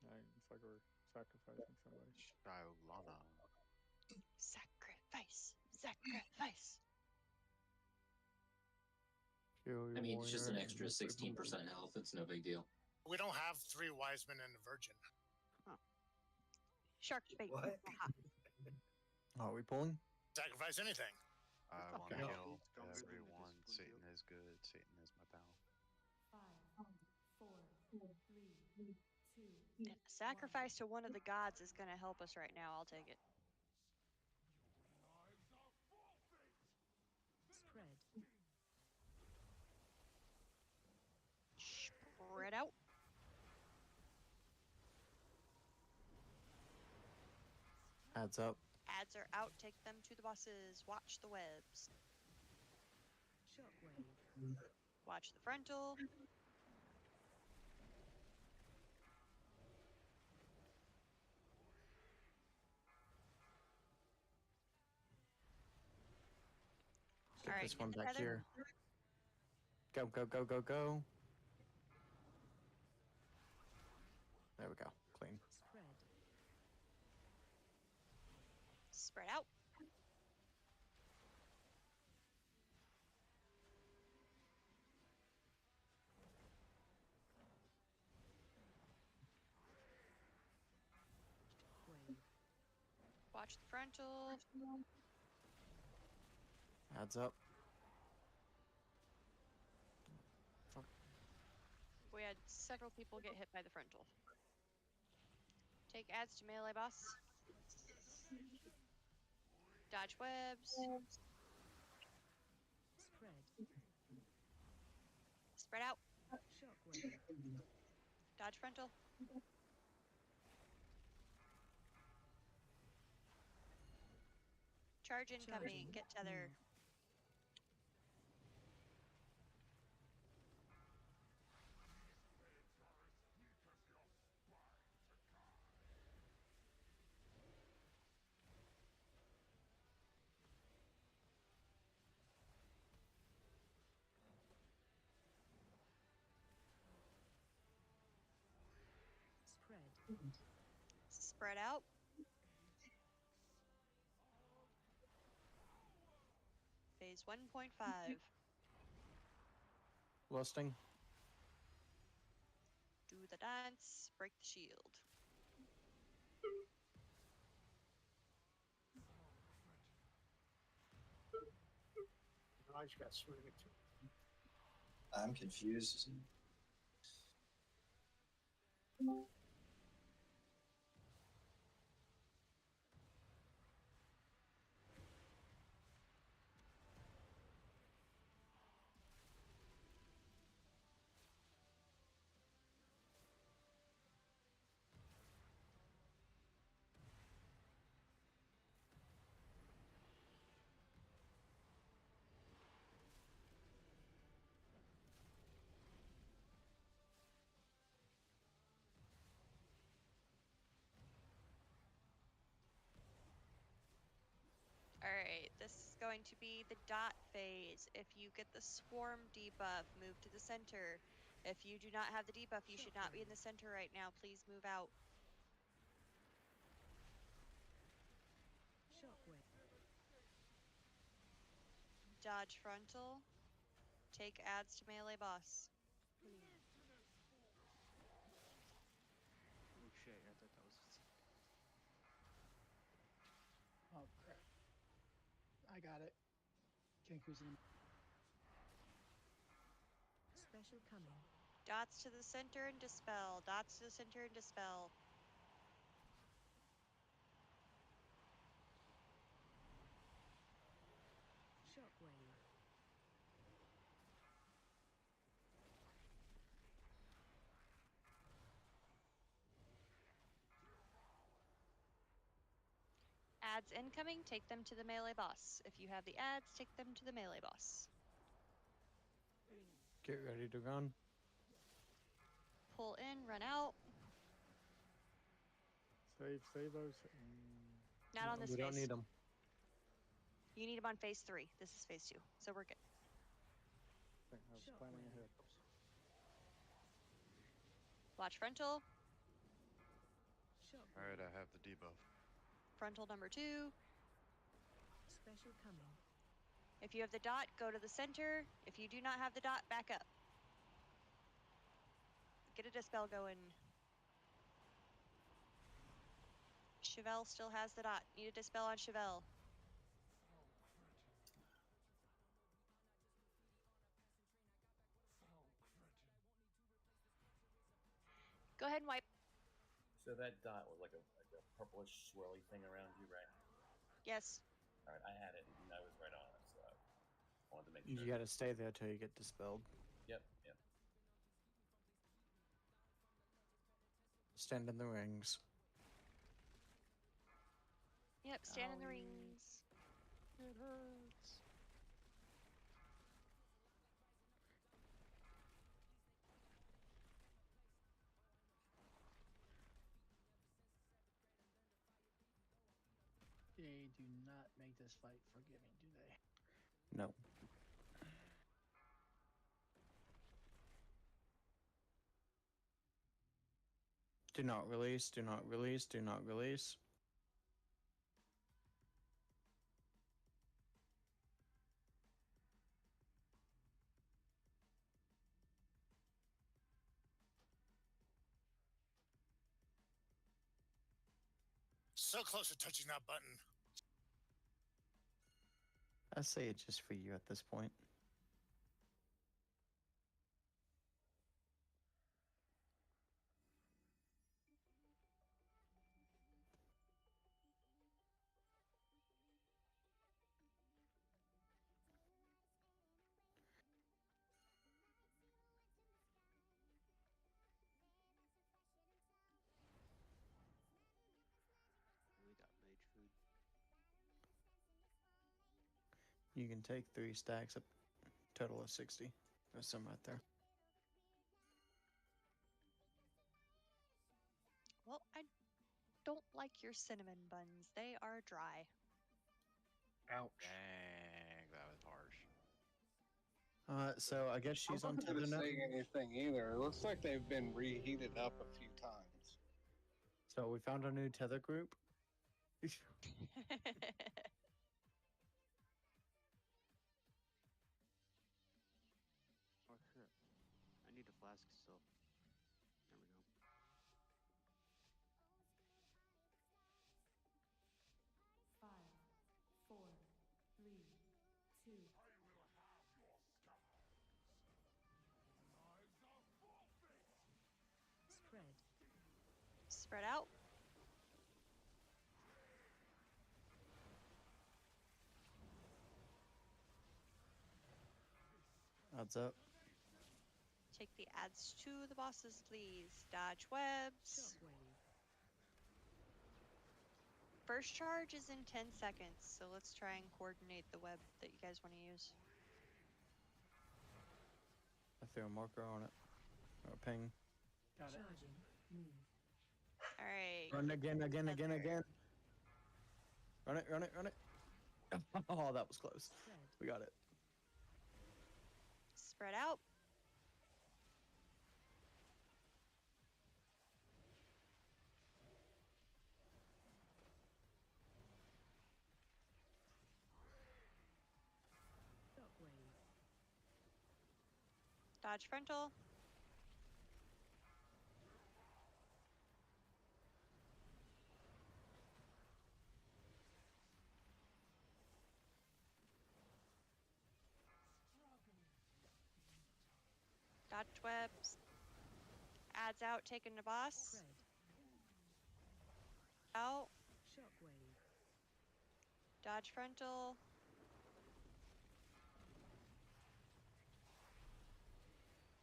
Right, it's like we're sacrificing somebody. Violana. Sacrifice. Sacrifice. Heal I your mean, it's just an warrior extra and 16% health. It's no big deal. We don't have 3 wise men and a virgin. Shark bait. What? Are we pulling? Sacrifice anything. I not want gonna to help kill Don't move into everyone. discipline Satan field. is good. Satan is my pal. 5, 4, 3, 2, And a sacrifice to one of the gods is going to help us right now. I'll take it. spread. Spread out. Adds up. Ads are out. Take them to the bosses. Watch the webs. Shockwave. Watch the frontal. Get All right, this get one the back tether. here. Go, go, go, go, go. There we go. Clean. Spread. Spread out. Wave. Watch the frontal. Adds up. We had several people get hit by the frontal. Take ads to melee boss. Dodge webs. Spread. Spread out. Shockwave. Dodge frontal. Charge incoming. Get tether. Spread. Spread out. Phase 1.5. Lusting. Do the dance. Break the shield. I just got swing it. I'm confused. Alright, this is going to be the dot phase. If you get the swarm debuff, move to the center. If you do not have the debuff, you should not be in the center right now. Please move out. Shockwave. Dodge frontal. Take ads to melee boss. Oh shit! I thought that was. Oh crap! I got it. Kenku's in. Special coming. Dots to the center and dispel. Dots to the center and dispel. Shockwave. Ads incoming, take them to the melee boss. If you have the ads, take them to the melee boss. Get ready to run. Pull in, run out. Save those. Not on this We phase. don't need them. You need them on phase 3. This is phase 2, so we're good. I was planning ahead. Watch frontal. All right, I have the debuff. Frontal number 2. Special coming. If you have the dot, go to the center. If you do not have the dot, back up. Get a dispel going. Chevelle still has the dot. Need a dispel on Chevelle. Go ahead and wipe. So that dot was like a purplish swirly thing around you, right? Yes. All right, I had it, and I was right on it, so I wanted to make You sure. gotta stay there till you get dispelled. Yep. Stand in the rings. Yep, stand in the rings. It hurts. They do not make this fight forgiving, do they? No. Do not release, do not release, do not release. So close to touching that button. I say it just for you at this point. We got mage food. You can take 3 stacks, a total of 60. There's some right there. Well, I don't like your cinnamon buns. They are dry. Ouch. Dang, that was harsh. So I guess she's I'm on not going tether to now. say anything either. It looks like they've been reheated up a few times. So we found a new tether group. Oh shit. I need a flask still. There we go. Five, four, three, two. Spread. Spread out. Odds up. Take the adds to the bosses, please. Dodge webs. Shockwave. First charge is in 10 seconds, so let's try and coordinate the web that you guys want to use. I threw a marker on it. Or a ping. Got it. Charging. Move. All right. Run again. Run it. Oh, that was close. Spread. We got it. Spread out. Shockwave. Dodge frontal. Dodge webs. Adds out, taking the boss. Spread. Out. Shockwave. Dodge frontal.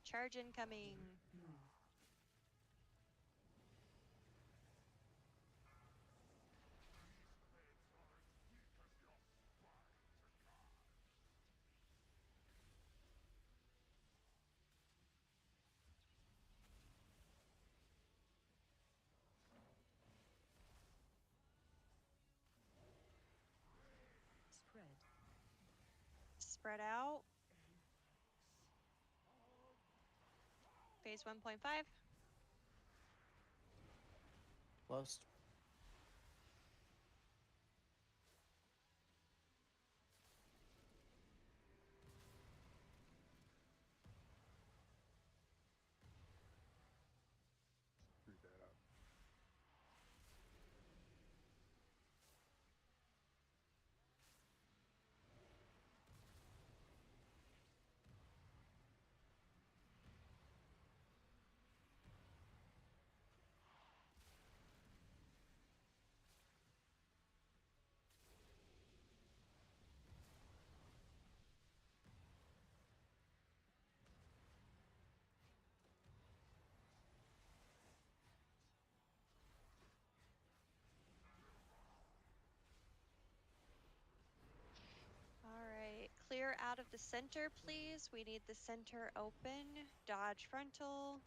Charge incoming. Move. Spread. Spread out. Phase 1.5. Lost. Screwed that up. out of the center, please. We need the center open. Dodge frontal.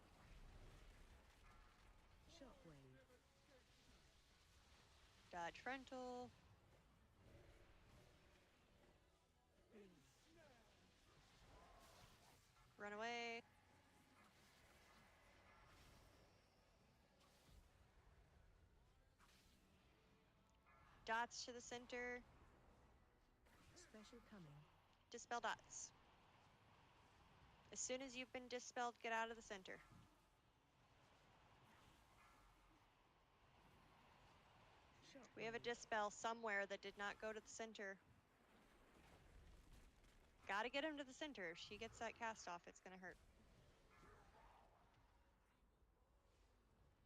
Shockwave. Dodge frontal. Run away. Dots to the center. Special coming. Dispel dots. As soon as you've been dispelled, get out of the center. We have a dispel somewhere that did not go to the center. Gotta get him to the center. If she gets that cast off, it's gonna hurt.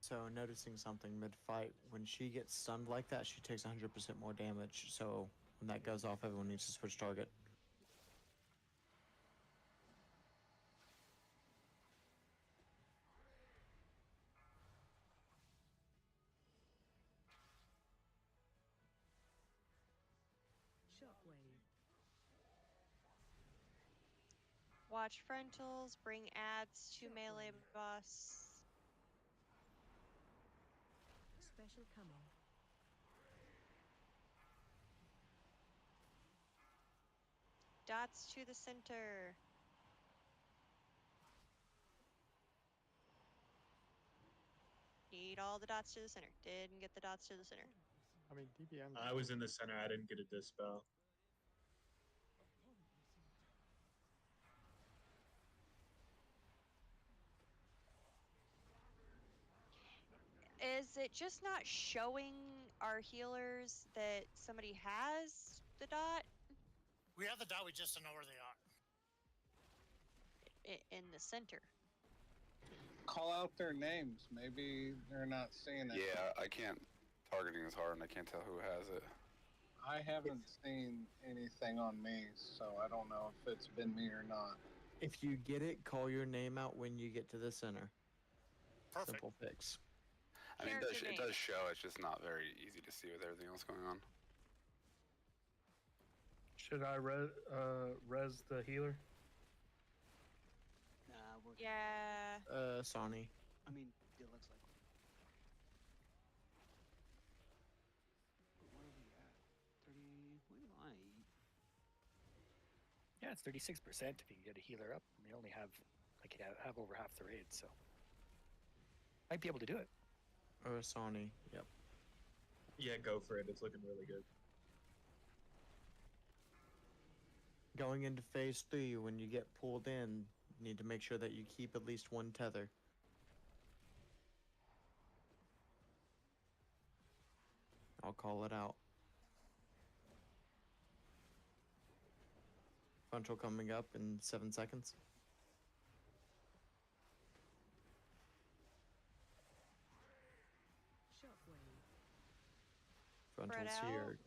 So noticing something mid-fight, when she gets stunned like that, she takes 100% more damage. So when that goes off, everyone needs to switch target. Shockwave. Watch frontals, bring adds to melee boss. Special coming. Dots to the center. Need all the dots to the center. Didn't get the dots to the center. I mean, DBM. I was in the center. I didn't get a dispel. Is it just not showing our healers that somebody has the dot We have the dot, we just don't know where they are. in the center? Call out their names. Maybe they're not seeing it. Yeah, I can't. Targeting is hard, and I can't tell who has it. I haven't seen anything on me, so I don't know if it's been me or not. If you get it, call your name out when you get to the center. Perfect. Simple fix. I mean, it does show. It's just not very easy to see with everything else going on. Should I res the healer? Nah, we're. Yeah. Sonny. I mean, it looks like. But where are we at? 30. What do I eat? Yeah, it's 36% if you can get a healer up. And they only have have over half the raid, so might be able to do it. Sonny. Yep. Yeah, go for it. It's looking really good. Going into phase 3, when you get pulled in, you need to make sure that you keep at least one tether. I'll call it out. Frontal coming up in 7 seconds. Shockwave. Frontal's Spread here.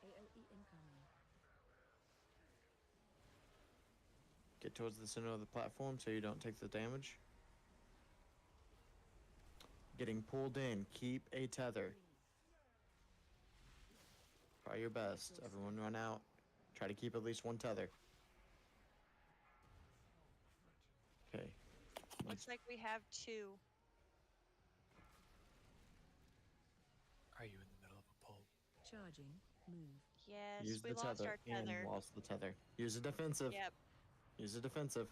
AOE incoming. Get towards the center of the platform so you don't take the damage. Getting pulled in. Keep a tether. Try your best. Everyone run out. Try to keep at least one tether. Okay. Looks like we have 2. Are you in the middle of a pull? Charging. Move. Yes, Use we the lost tether our and tether. lost the tether. Use a defensive. Yep. Use a defensive.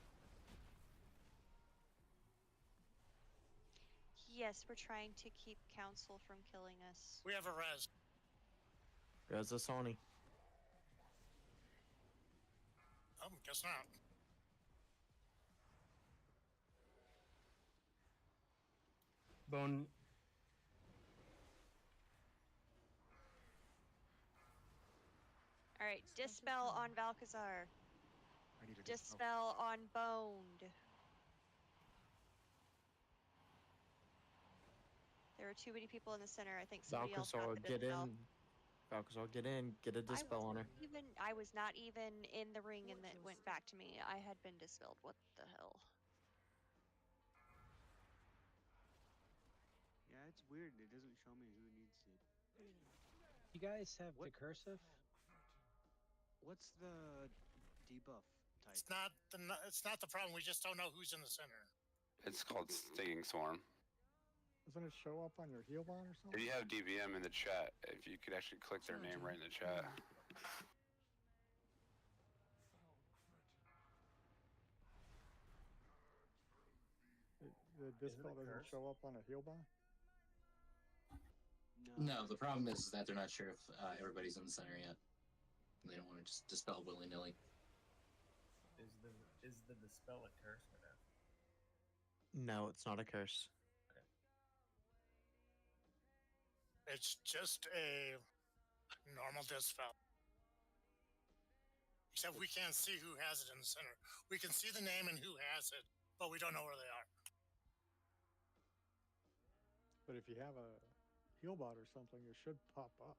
Yes, we're trying to keep council from killing us. We have a res. There's a Sony. Oh, guess not. Bone. All right, dispel on Valkazar. I need a Dispel on Boned. There are too many people in the center. I think somebody else got Valkazar, the get dispel. in. Valkazar, get in. Get a dispel on her. I was not even in the ring and it went back to me. I had been dispelled. What the hell? Yeah, it's weird. It doesn't show me who needs it. You guys have the cursive? What's the debuff It's not the problem. We just don't know who's in the center. It's called Stinging Swarm. Doesn't it show up on your heal bar or something? If you have DBM in the chat, if you could actually click their name right in the chat. The dispel doesn't show up on a heal bar? No, the problem is that they're not sure if everybody's in the center yet. They don't want to just dispel willy nilly. Is the dispel a curse or not? No, it's not a curse. It's just a normal dispel. Except we can't see who has it in the center. We can see the name and who has it, but we don't know where they are. But if you have a heal bot or something, it should pop up.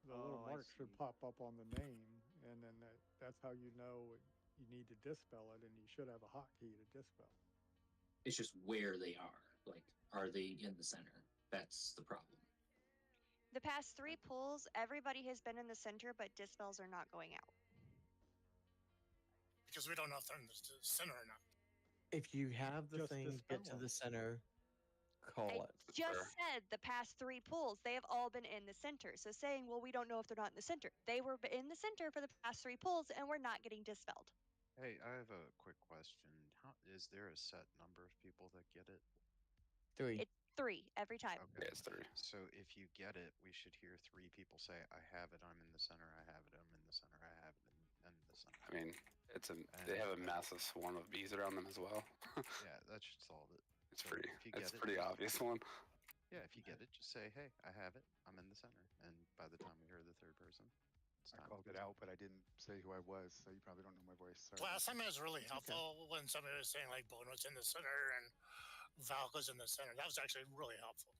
The little I mark should see. pop up on the name, and then that's how you know you need to dispel it, and you should have a hotkey to dispel. It's just where they are. Like, are they in the center? That's the problem. The past 3 pulls, everybody has been in the center, but dispels are not going out. Because we don't know if they're in the center or not. If you have the Just thing, get to dispel the center, call I it. just said the past 3 pulls, they have all been in the center. So saying, well, we don't know if they're not in the center. They were in the center for the past 3 pulls, and we're not getting dispelled. Hey, I have a quick question. Is there a set number of people that get it? 3. It's 3 every time. Okay. Yeah, it's 3. So if you get it, we should hear 3 people say, "I have it. I'm in the center. I have it. I'm in the center. I have it. I'm in the center." I mean, they have a massive swarm of bees around them as well. Yeah, that should solve it. It's So pretty. if you It's get it, pretty obvious one. Yeah, if you get it, just say, "Hey, I have it. I'm in the center." And by the time we hear the third person, it's I time. called it out, but I didn't say who I was, so you probably don't know my voice. Sorry. Last time it was really helpful when somebody was saying like Bone was in the center and Valko's in the center. That was actually really helpful.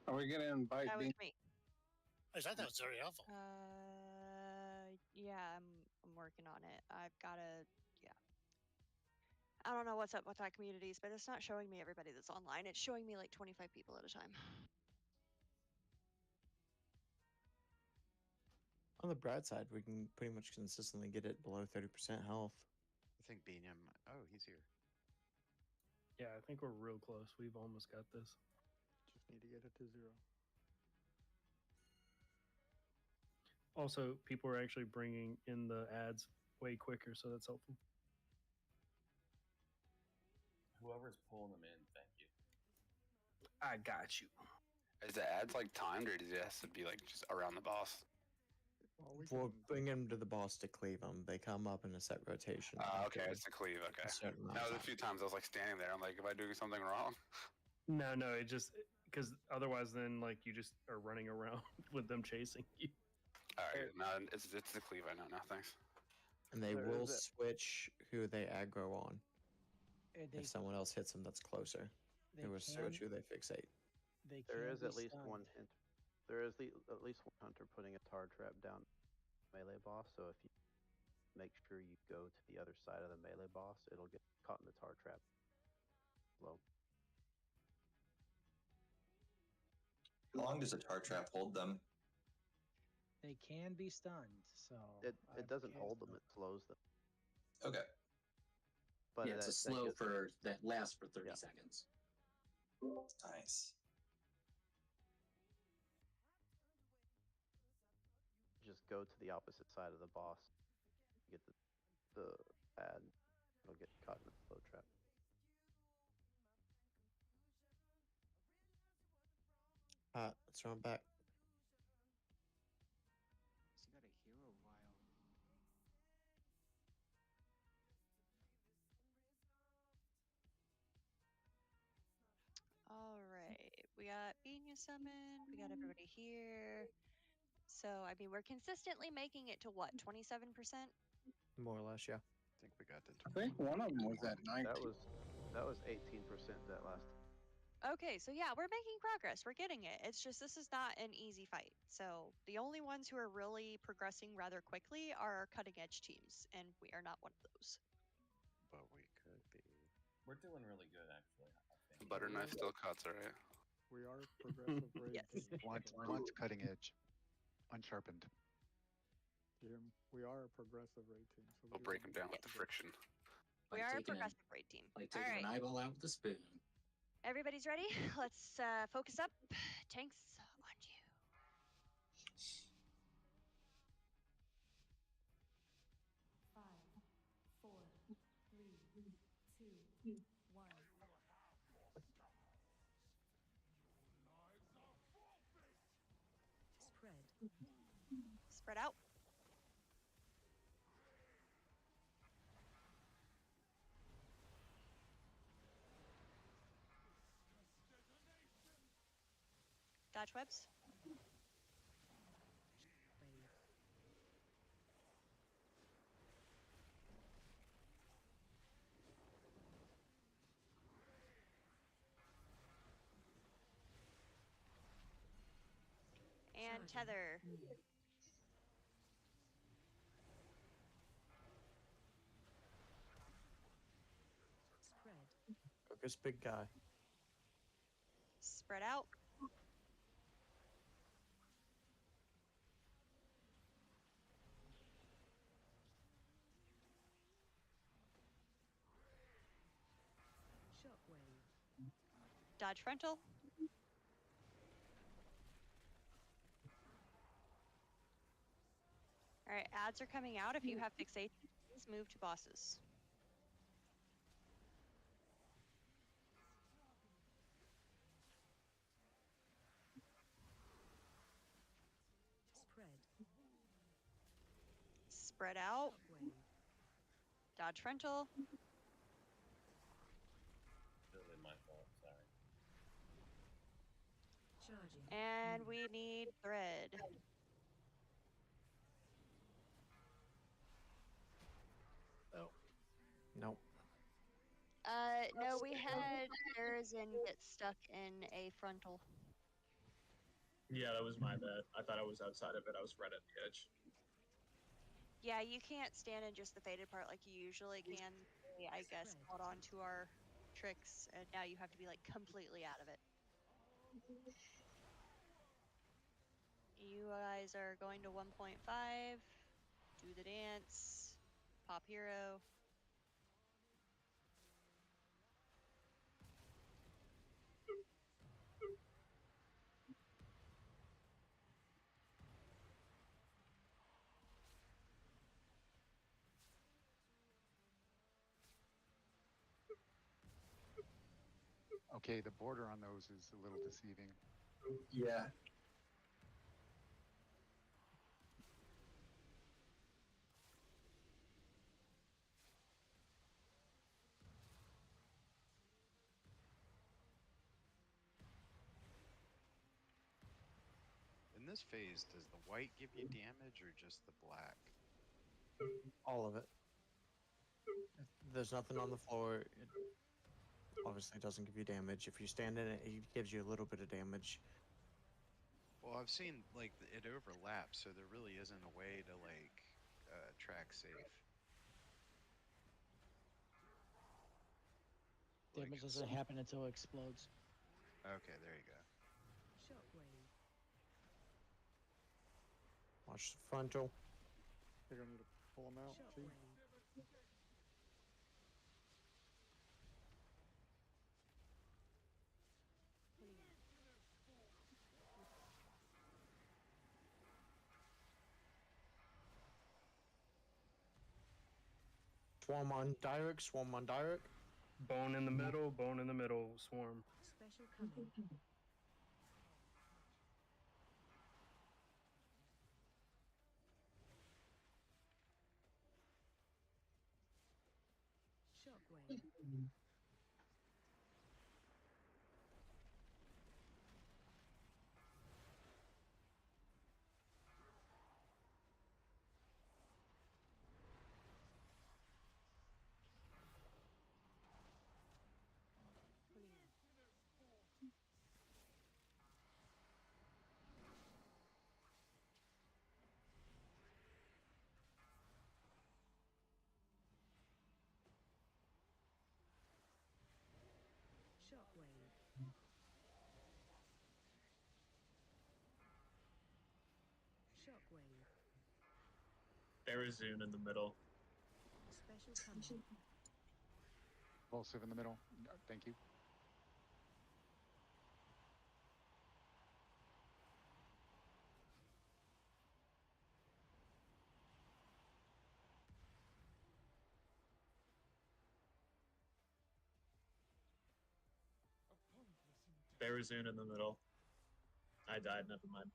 Are we gonna invite? That was me. I thought that was very helpful. Yeah, I'm working on it. I've got to, yeah. I don't know what's up with my communities, but it's not showing me everybody that's online. It's showing me like 25 people at a time. On the bright side, we can pretty much consistently get it below 30% health. I think Beanium. Oh, he's here. Yeah, I think we're real close. We've almost got this. Just need to get it to 0. Also, people are actually bringing in the ads way quicker, so that's helpful. Whoever's pulling them in, thank you. I got you. Is the ads like timed, or does it have to be like just around the boss? Well, we We'll can, bring them to the boss to cleave them. They come up in a set rotation. Okay, after it's a cleave. Okay. a certain amount That of was a time. few times I was like standing there. I'm like, am I doing something wrong? No, it just because otherwise, then like you just are running around with them chasing you. All right, no, it's the cleave. I know now. Thanks. And they There will is a- switch who they aggro on. They, If someone else hits them that's closer, they they will switch can- who they fixate. They There can is be at least stunned. one hint. There is at least one hunter putting a tar trap down melee boss. So if you make sure you go to the other side of the melee boss, it'll get caught in the tar trap. Low. How long does a tar trap hold them? They can be stunned, so It doesn't hold them; it slows them. Okay. But yeah, it's a that slow gets- for that lasts for 30 seconds. Nice. Just go to the opposite side of the boss. Get the ad. It'll get caught in the slow trap. Let's run back. He's got a hero vial. All right, we got Benya summoned. We got everybody here. So, I mean, we're consistently making it to what, 27%? More or less, yeah. I think we got to. I think one of them was at 19. That was 18% that last. Okay, so yeah, we're making progress. We're getting it. It's just this is not an easy fight. So the only ones who are really progressing rather quickly are our cutting edge teams, and we are not one of those. But we could be. We're doing really good, actually. I think. Butter knife still cuts, right? we are progressive rate. Yes. One's cutting edge, unsharpened. We are a progressive rate team, so We'll break them down with the friction. We Like are a taking an- progressive rate team. Like All taking an right. eyeball out with a spoon. Everybody's ready? Let's focus up. Tanks on you. Five, four, three, two, one. Spread. Spread out. Dodge webs. And tether. Spread. Focus, big guy. Spread out. Shockwave. Dodge frontal. All right, ads are coming out. If you have fixation, please move to bosses. Spread. Spread out. Shockwave. Dodge frontal. Really my fault. Sorry. Charging. And we need thread. Oh. Nope. No, we had Therizin get stuck in a frontal. Yeah, that was my bad. I thought I was outside of it. I was right at the edge. Yeah, you can't stand in just the faded part like you usually can. We, I guess, caught on to our tricks, and now you have to be like completely out of it. You guys are going to 1.5. Do the dance. Pop hero. Okay, the border on those is a little deceiving. Yeah. In this phase, does the white give you damage or just the black? All of it. If there's nothing on the floor, it obviously doesn't give you damage. If you stand in it, it gives you a little bit of damage. Well, I've seen like it overlaps, so there really isn't a way to like track safe. Damage doesn't happen until it explodes. Okay, there you go. Shockwave. Watch the frontal. You're gonna need to pull them out. See? Shockwave. Swarm on direct, swarm on direct. Bone in the middle, swarm. Special coming. Shockwave. Barazun in the middle. Special command. Impulsive in the middle. No, thank you. Barazun in the middle. I died, never mind.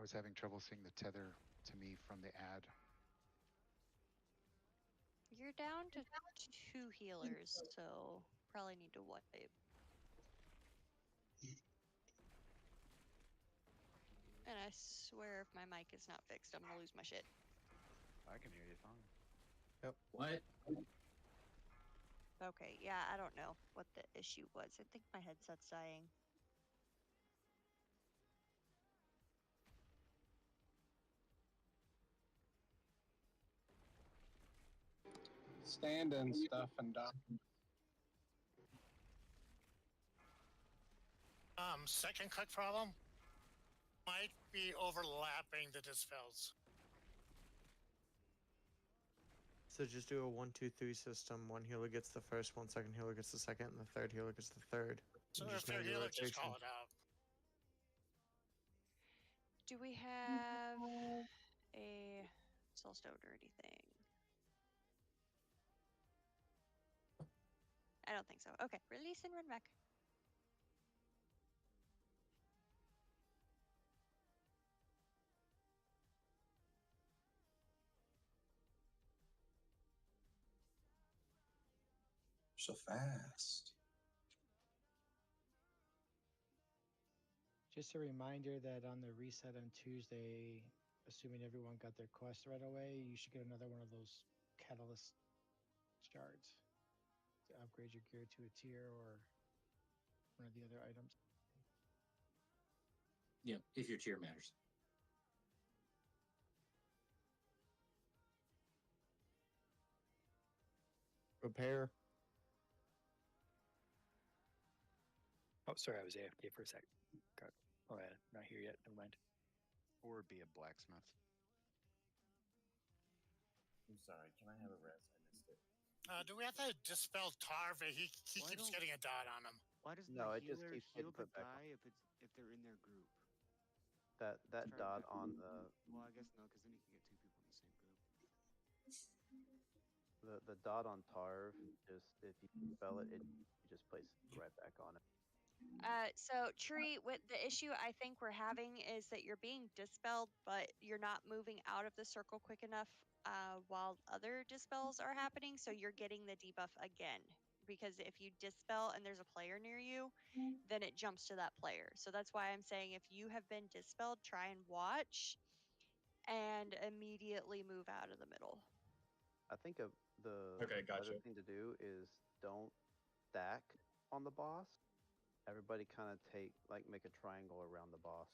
I was having trouble seeing the tether to me from the ad. You're down to 2 healers, so probably need to wipe. And I swear if my mic is not fixed, I'm gonna lose my shit. I can hear you fine. Yep. What? Okay, yeah, I don't know what the issue was. I think my headset's dying. Stand-in stuff and doc. Second click problem might be overlapping the dispels. So just do a 1-2-3 system. One healer gets the first, one second healer gets the second, and the third healer gets the third. So And if just know they're your healer, just rotation. call it out. Do we have a soulstone or anything? I don't think so. Okay, release and run back. So fast. Just a reminder that on the reset on Tuesday, assuming everyone got their quest right away, you should get another one of those catalyst shards to upgrade your gear to a tier or one of the other items. Yeah, if your tier matters. Repair. Oh, sorry, I was AFK for a sec. Got, oh, yeah, not here yet. Never mind. Or be a blacksmith. I'm sorry. Can I have a rest? I missed it. Do we have to dispel Tarv? He Why keeps don't- getting a dot on him. Why does No, the it just healer keeps heal getting the put back on. guy if they're in their group? That Try it dot back. on the Well, I guess no, because then you can get 2 people in the same group. the dot on Tarv, just if you spell it, it just places it right back on it. So Tree, with the issue I think we're having is that you're being dispelled, but you're not moving out of the circle quick enough while other dispels are happening. So you're getting the debuff again. Because if you dispel and there's a player near you, then it jumps to that player. So that's why I'm saying if you have been dispelled, try and watch and immediately move out of the middle. I think the Okay, better gotcha. thing to do is don't stack on the boss. Everybody kind of make a triangle around the boss.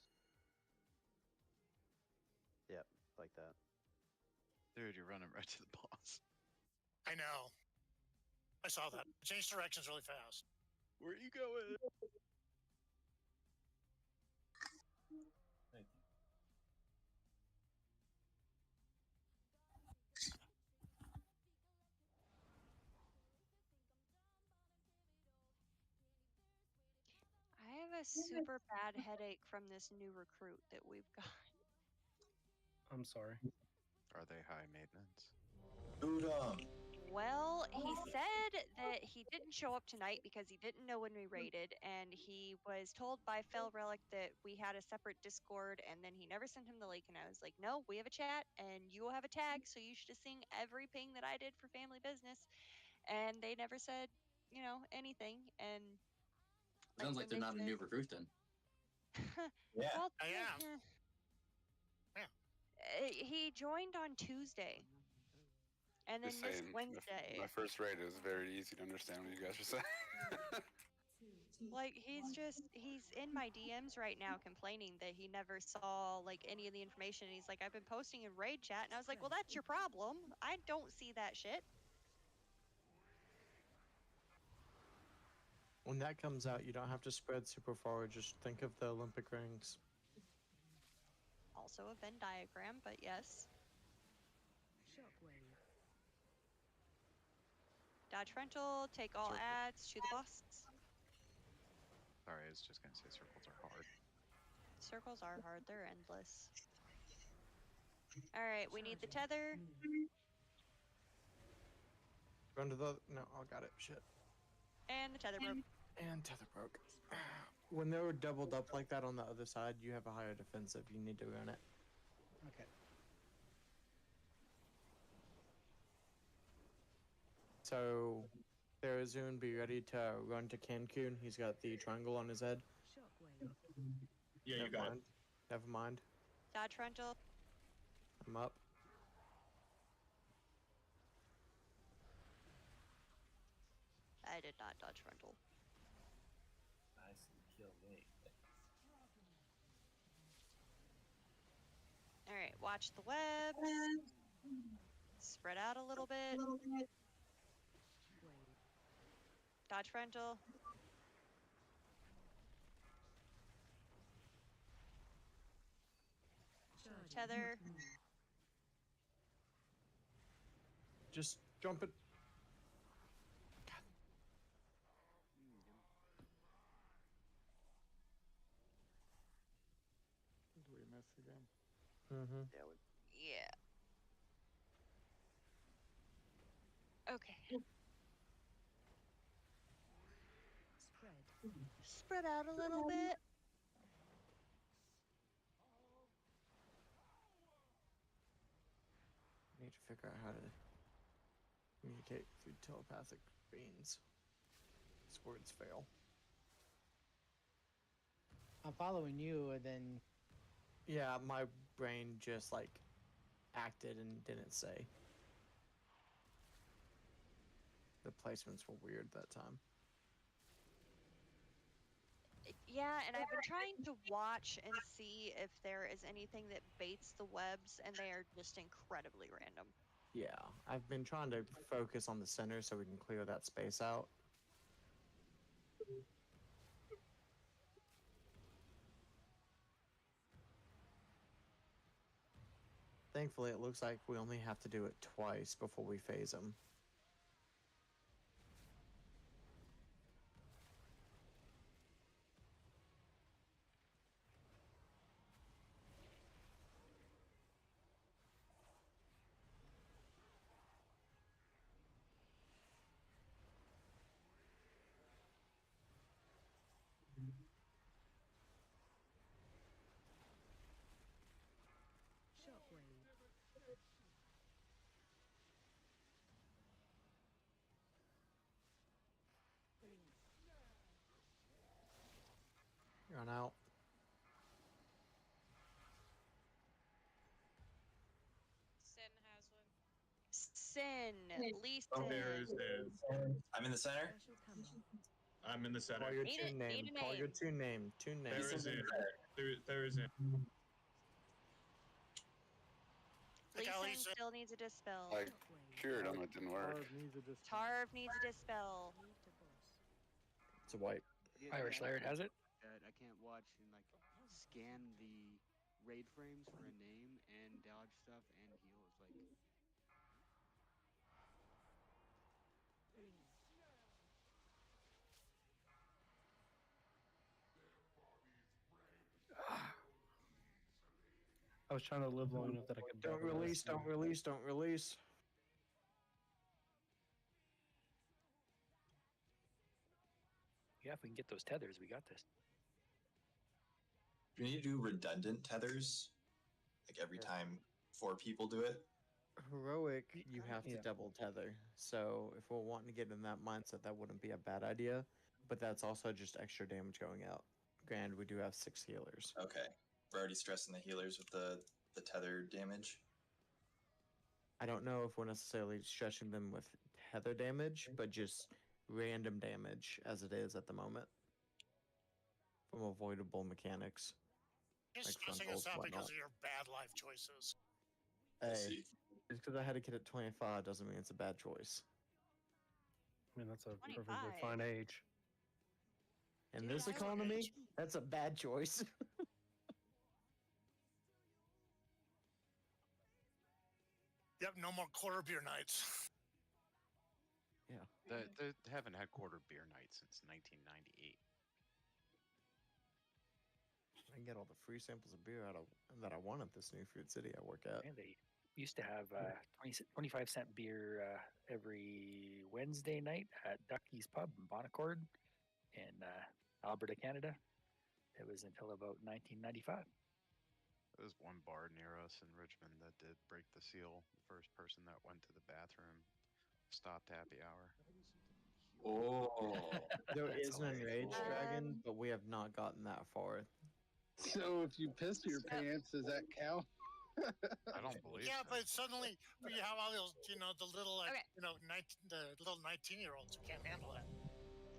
Yep, like that. Dude, you're running right to the boss. I know. I saw that. Change directions really fast. Where are you going? Thank you. I have a super bad headache from this new recruit that we've got. I'm sorry. Are they high maintenance? Well, he said that he didn't show up tonight because he didn't know when we raided, and he was told by Fel Relic that we had a separate Discord, and then he never sent him the link. And I was like, no, we have a chat, and you will have a tag, so you should have seen every ping that I did for family business. And they never said, anything. And Sounds like they're they not a said, new recruit then. Yeah. well, I am. Yeah. he joined on Tuesday. And then Just this saying, Wednesday, my first raid, it was very easy to understand what you guys were saying. like he's in my DMs right now complaining that he never saw like any of the information. And he's like, I've been posting in raid chat, and I was like, well, that's your problem. I don't see that shit. When that comes out, you don't have to spread super forward. Just think of the Olympic rings. Also a Venn diagram, but yes. Shockwave. Dodge frontal, take all Circle. ads to the boss. Sorry, I was just gonna say circles are hard. Circles are hard, they're endless. Alright, we need the tether. Run to the... No, I got it. Shit. And the tether broke. And tether broke. When they were doubled up like that on the other side, you have a higher defensive. You need to run it. Okay. So, Therazun, be ready to run to Cancun. He's got the triangle on his head. Shockwave. Yeah, you Never got mind. Never mind. Dodge frontal. I'm up. I did not dodge frontal. Nice and kill me. Alright, watch the webs. Spread out a little bit. Dodge frontal. Tether. Just jump it. Did we miss again? Mm-hmm. Yeah. Okay. Spread out a little bit. Need to figure out how to communicate through telepathic means. These words fail. I'm following you, and then Yeah, my brain just like acted and didn't say. The placements were weird that time. Yeah, and I've been trying to watch and see if there is anything that baits the webs, and they are just incredibly random. Yeah, I've been trying to focus on the center so we can clear that space out. Thankfully, it looks like we only have to do it twice before we phase them. Shockwave. Run out. Sin has one. Sin. Leeson. Oh, there's I'm in the center. I'm in the center. Call your Need tune a- name. need a Call your name. tune name. Tune name. There is it. There is it. Leeson still needs a dispel. I cured him, it didn't work. Tarv needs a dispel. It's a white. Yeah, Irish Laird has it. I can't watch and like scan the raid frames for a name and dodge stuff and heal. It's like I was trying to live long enough that I could. Don't release, don't release, don't release. Yeah, if we can get those tethers, we got this. Do we need to do redundant tethers? Like every time 4 people do it? Heroic, you have to Yeah. double tether. So if we're wanting to get in that mindset, that wouldn't be a bad idea. But that's also just extra damage going out. Granted, we do have 6 healers. Okay. We're already stressing the healers with the tether damage. I don't know if we're necessarily stretching them with tether damage, but just random damage as it is at the moment from avoidable mechanics. You're Like stressing frontals us out and because whatnot. of your bad life choices. Hey, just because I had a kid at 25 doesn't mean it's a bad choice. I mean, that's a perfectly 25. fine age. In Dude, this I- economy, that's a bad choice. Yep, no more quarter beer nights. Yeah. They haven't had quarter beer night since 1998. I can get all the free samples of beer that I want at this new food city I work at. And they used to have 25-cent beer every Wednesday night at Ducky's Pub in Bonaccord in Alberta, Canada. It was until about 1995. There was one bar near us in Richmond that did break the seal. The first person that went to the bathroom stopped happy hour. Oh, There That's is an enraged hilarious. dragon, but we have not gotten that far. So if you piss your pants, does that count? I don't believe Yeah, so. but suddenly you have all those, the little, Okay. the little 19-year-olds who can't handle it.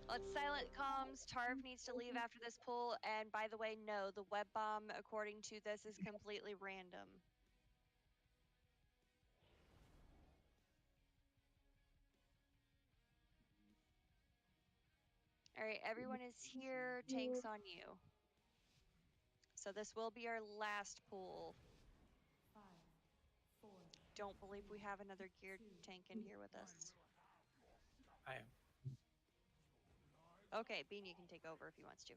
Let's silent comms. Tarv needs to leave after this pull. And by the way, no, the web bomb, according to this, is completely random. All right, everyone is here. Tank's on you. So this will be our last pool. Don't believe we have another geared tank in here with us. I am. Okay, Bean, you can take over if he wants to.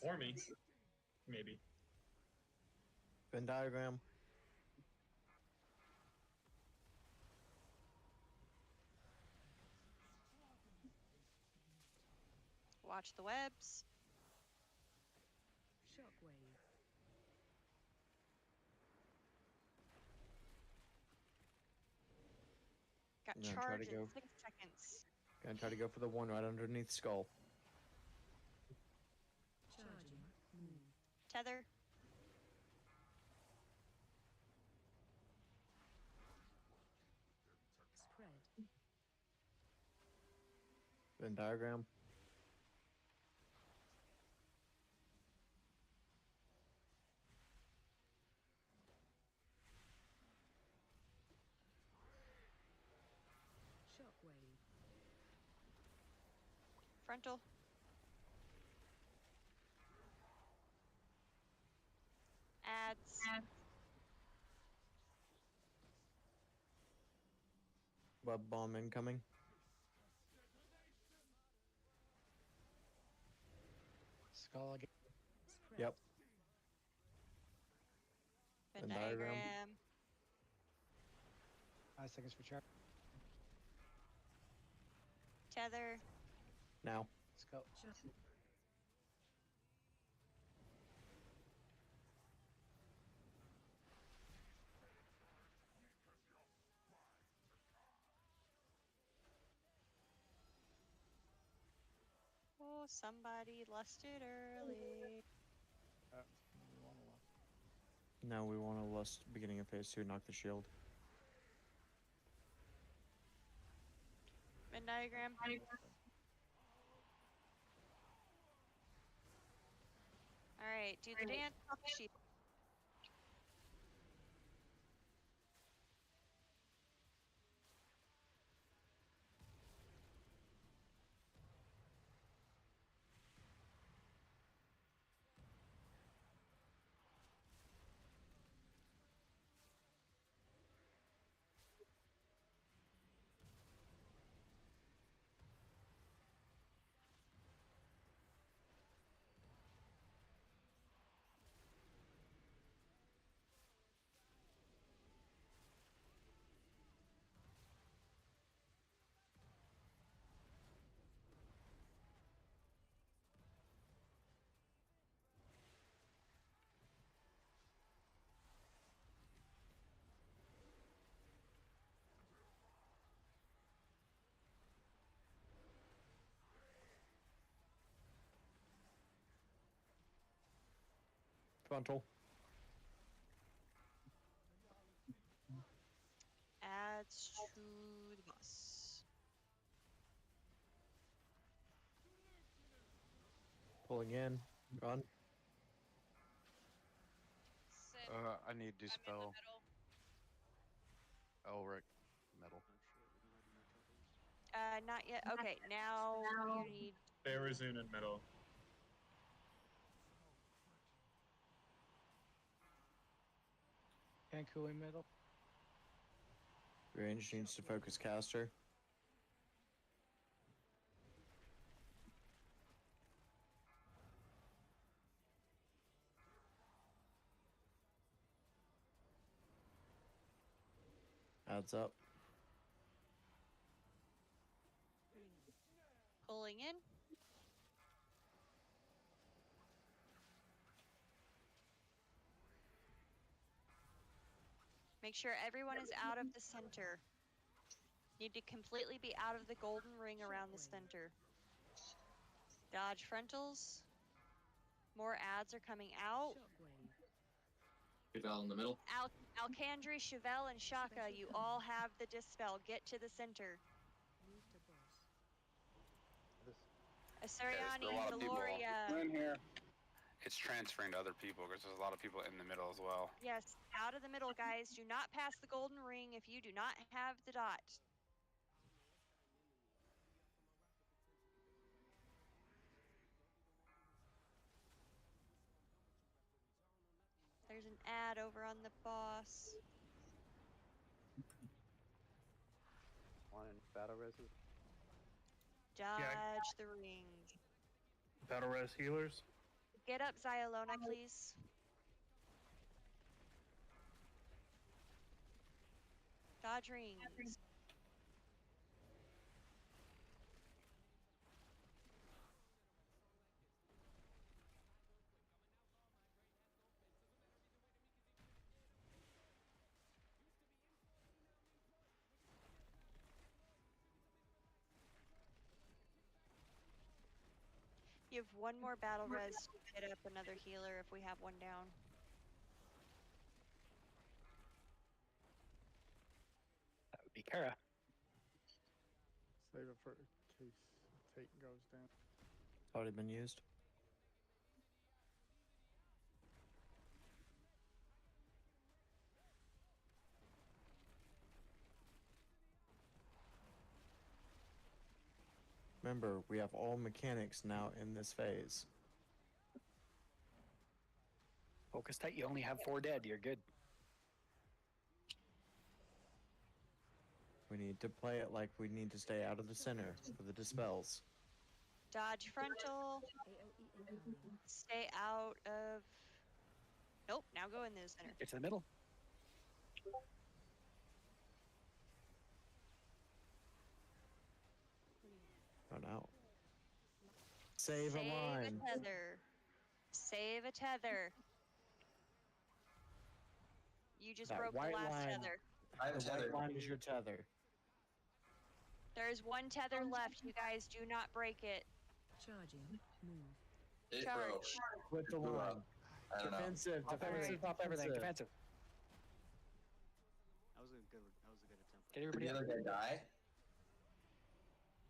Or me. Maybe. Venn diagram. Watch the webs. Shockwave. Got I'm gonna try charged to in go. 6 seconds. Gonna try to go for the one right underneath skull. Charging. Move. Tether. Spread. Venn diagram. Shockwave. Frontal. Ads. Web bomb incoming. Skull again. Spread. Yep. Venn Venn diagram. diagram. 5 seconds for charge. Tether. Now. Let's go. Oh, somebody lusted early. Now we want to lust beginning of phase 2, knock the shield. Venn diagram. Alright, do the dance off the sheep. Frontal. adds to the boss. Pulling in. Run. Sit. I need I'm in the dispel. middle. Elric, metal. Not yet. Okay, now you need. Farazun in middle. Kanku in middle. Range needs to focus caster. Adds up. Pulling in. Make sure everyone is out of the center. Need to completely be out of the golden ring around the center. Dodge frontals. More ads are coming out. Chevelle in the middle. Alcandri, Chevelle, and Shaka, you all have the dispel. Get to the center. Asariani, a lot of people. Valoria. In here. It's transferring to other people because there's a lot of people in the middle as well. Yes, out of the middle, guys. Do not pass the golden ring if you do not have the dot. There's an ad over on the boss. One in battle reses. Dodge the rings. Battle res healers. Get up, Zyalona, please. Dodge rings. You have one more battle res to get up another healer if we have one down. That would be Kara. Save it for case Tate goes down. It's already been used. Remember, we have all mechanics now in this phase. Focus tight. You only have 4 dead. You're good. We need to play it like we need to stay out of the center for the dispels. Dodge frontal. Stay out of... Nope, now go in the center. Get to the middle. Run out. Save a line. A tether. Save a tether. You just That broke the white last line. tether. The white line is your tether. There's one tether left. You guys do not break it. Charging. Move. It Charge. broke. With the line. I don't know. Defensive. Pop everything. Defensive. Pop everything. Defensive. That was a good attempt. Get Did everybody the up. other guy die?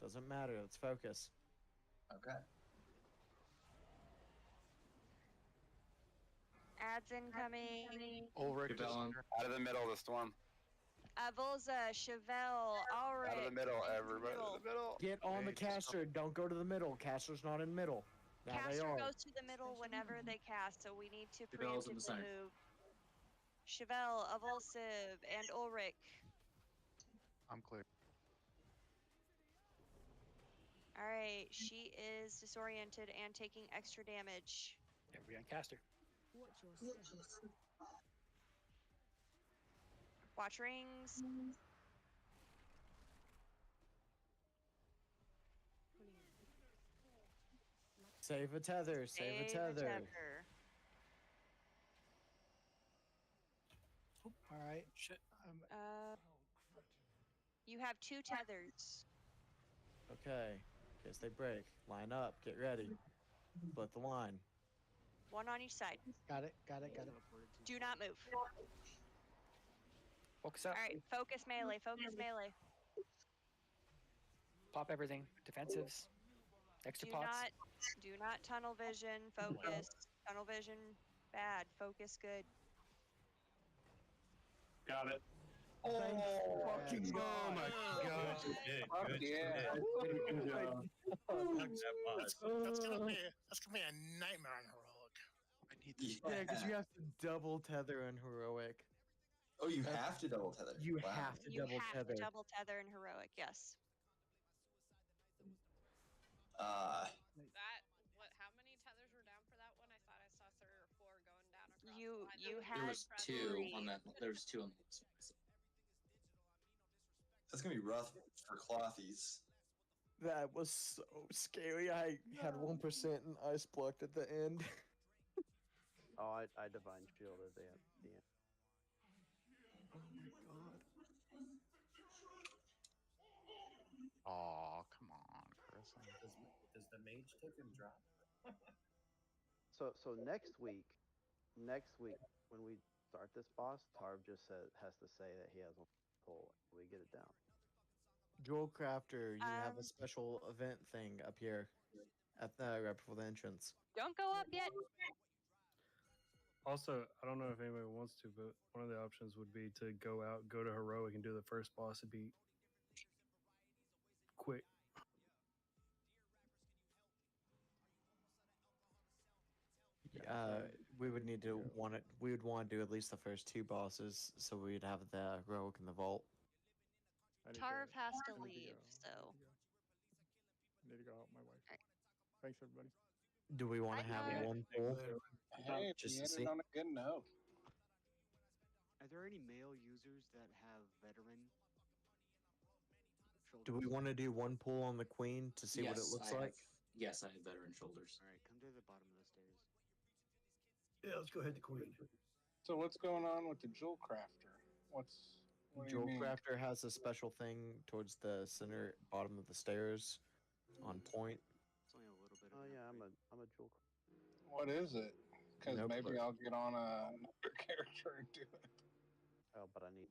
Doesn't matter. Let's focus. Okay. Ads incoming. Ulrich is Chevelle in. Out of the middle of the storm. Volza, Chevelle, Ulrich. Out of the middle, into everybody in the middle. Get on the caster. Don't go to the middle. Caster's not in middle. Now they Caster are. goes to the middle whenever they cast, so we need to Chevelle's in the preemptively center. move. Chevelle, Avulsive, and Ulrich. I'm clear. Alright, she is disoriented and taking extra damage. Everybody on caster. Watch your steps. Watch rings. Save a tether. Save a tether. All right. Shit. You have 2 tethers. Okay. Guess they break. Line up. Get ready. Split the line. One on each side. Got it. Got it. Got it. Do not move. Focus up. All right, focus melee, focus melee. Pop everything. Defensives. Extra pots. Do not tunnel vision, focus. Tunnel vision, bad. Focus, good. Got it. Oh, fucking oh my god. Good shit. Good job. Fuck that boss. That's gonna be a nightmare on heroic. I need Yeah, because you have to double tether in heroic. Oh, you have to double tether. You Wow. have to You double have tether. to double tether in heroic, yes. That what? How many tethers were down for that one? I thought I saw 3 or 4 going down across. You There had was 2 on that. There was 2 on the. That's gonna be rough for clothies. That was so scary. I had 1% and ice blocked at the end. Oh, I divine shielded the end. Oh my god. Oh, come on, Chris. Does the mage token drop? So next week when we start this boss, Tarv just has to say that he has one pull. We get it down. Jewel Crafter, you have a special event thing up here at the right before the entrance. Don't go up yet. Also, I don't know if anybody wants to, but one of the options would be to go out, go to heroic, and do the first boss. It'd be quick. We would need to we would want to do at least the first 2 bosses, so we'd have the heroic in the vault. Tarv has to leave, so. I need to go help my wife. Thanks, everybody. Do we want to have one pull? Hey, Just you to ended see? on a good note. Are there any male users that have veteran? Do we want to do one pull on the queen to see what it looks like? Yes, I have veteran shoulders. All right, come to the bottom of the stairs. Yeah, let's go ahead to Queen. So what's going on with the jewel crafter? What do you Jewel mean? Crafter has a special thing towards the center bottom of the stairs on point. It's only a little bit. Oh yeah, I'm a jewel. What is it? Because No maybe clue. I'll get on another character and do it. Oh, but I need.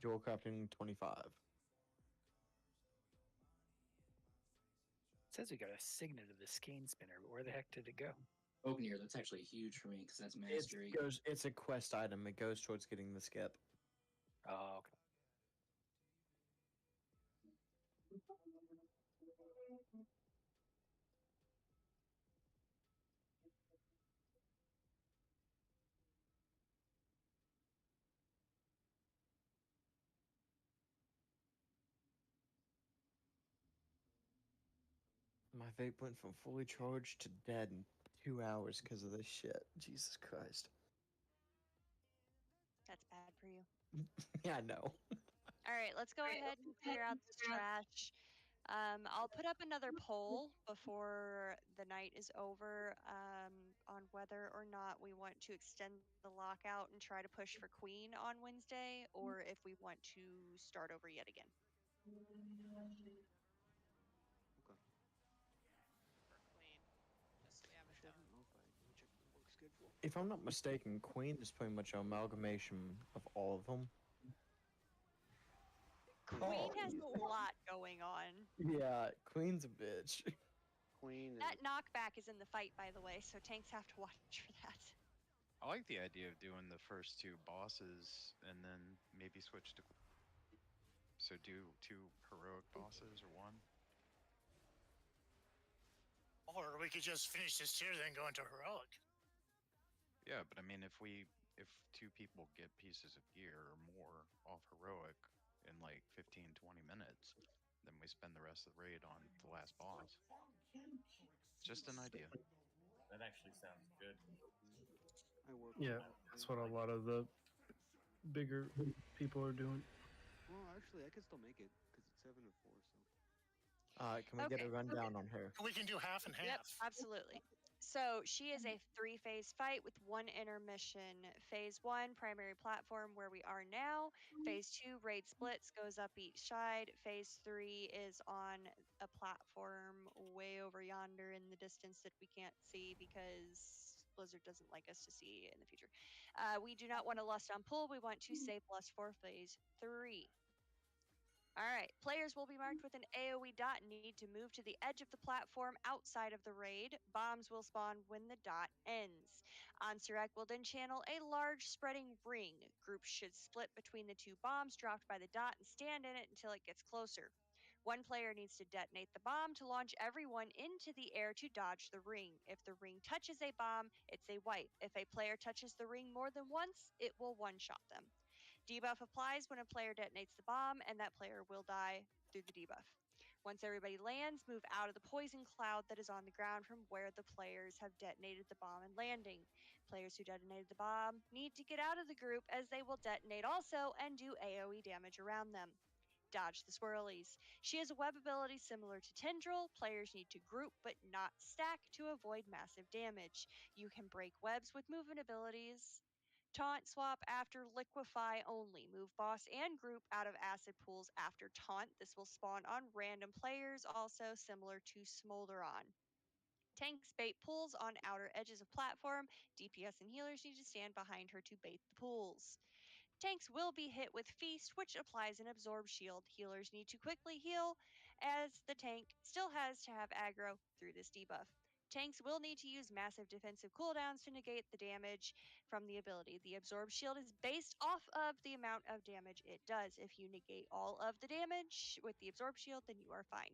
Jewel Crafting 25. It says we got a signet of the skein spinner, but where the heck did it go? Ognir, that's actually huge for me because that's mastery. It's a quest item. It goes towards getting the skip. Oh, okay. My vape went from fully charged to dead in 2 hours because of this shit. Jesus Christ. That's bad for you. Yeah, I know. All right, let's go ahead and clear out this trash. I'll put up another poll before the night is over on whether or not we want to extend the lockout and try to push for Queen on Wednesday, or if we want to start over yet again. Okay. For Queen, just so we have it done. Check the work schedule. If I'm not mistaken, Queen is pretty much an amalgamation of all of them. Queen has a lot going on. Yeah, Queen's a bitch. Queen. That knockback is in the fight, by the way, so tanks have to watch for that. I like the idea of doing the first 2 bosses and then maybe switch to. So do 2 heroic bosses or 1. Or we could just finish this tier, then go into heroic. Yeah, but I mean, if 2 people get pieces of gear or more off heroic in like 15-20 minutes, then we spend the rest of the raid on the last boss. Just an idea. That actually sounds good. Yeah, that's what a lot of the bigger people are doing. Well, actually, I can still make it because it's 7 to 4. So. Can we get a rundown on her? We can do half and half. Yep, absolutely. So she is a 3-phase fight with 1 intermission. Phase 1, primary platform where we are now. Phase 2, raid splits, goes up each side. Phase 3 is on a platform way over yonder in the distance that we can't see because Blizzard doesn't like us to see in the future. We do not want to lust on pull. We want to save lust for phase 3. All right, players will be marked with an AoE dot and need to move to the edge of the platform outside of the raid. Bombs will spawn when the dot ends. Ansurek will then channel a large spreading ring. Groups should split between the 2 bombs dropped by the dot and stand in it until it gets closer. One player needs to detonate the bomb to launch everyone into the air to dodge the ring. If the ring touches a bomb, it's a wipe. If a player touches the ring more than once, it will one-shot them. Debuff applies when a player detonates the bomb, and that player will die through the debuff. Once everybody lands, move out of the poison cloud that is on the ground from where the players have detonated the bomb and landing. Players who detonated the bomb need to get out of the group as they will detonate also and do AoE damage around them. Dodge the swirlies. She has a web ability similar to Tendril. Players need to group but not stack to avoid massive damage. You can break webs with movement abilities. Taunt swap after liquefy only. Move boss and group out of acid pools after taunt. This will spawn on random players, also similar to Smolderon. Tanks bait pools on outer edges of platform. DPS and healers need to stand behind her to bait the pools. Tanks will be hit with Feast, which applies an absorb shield. Healers need to quickly heal, as the tank still has to have aggro through this debuff. Tanks will need to use massive defensive cooldowns to negate the damage from the ability. The absorb shield is based off of the amount of damage it does. If you negate all of the damage with the absorb shield, then you are fine.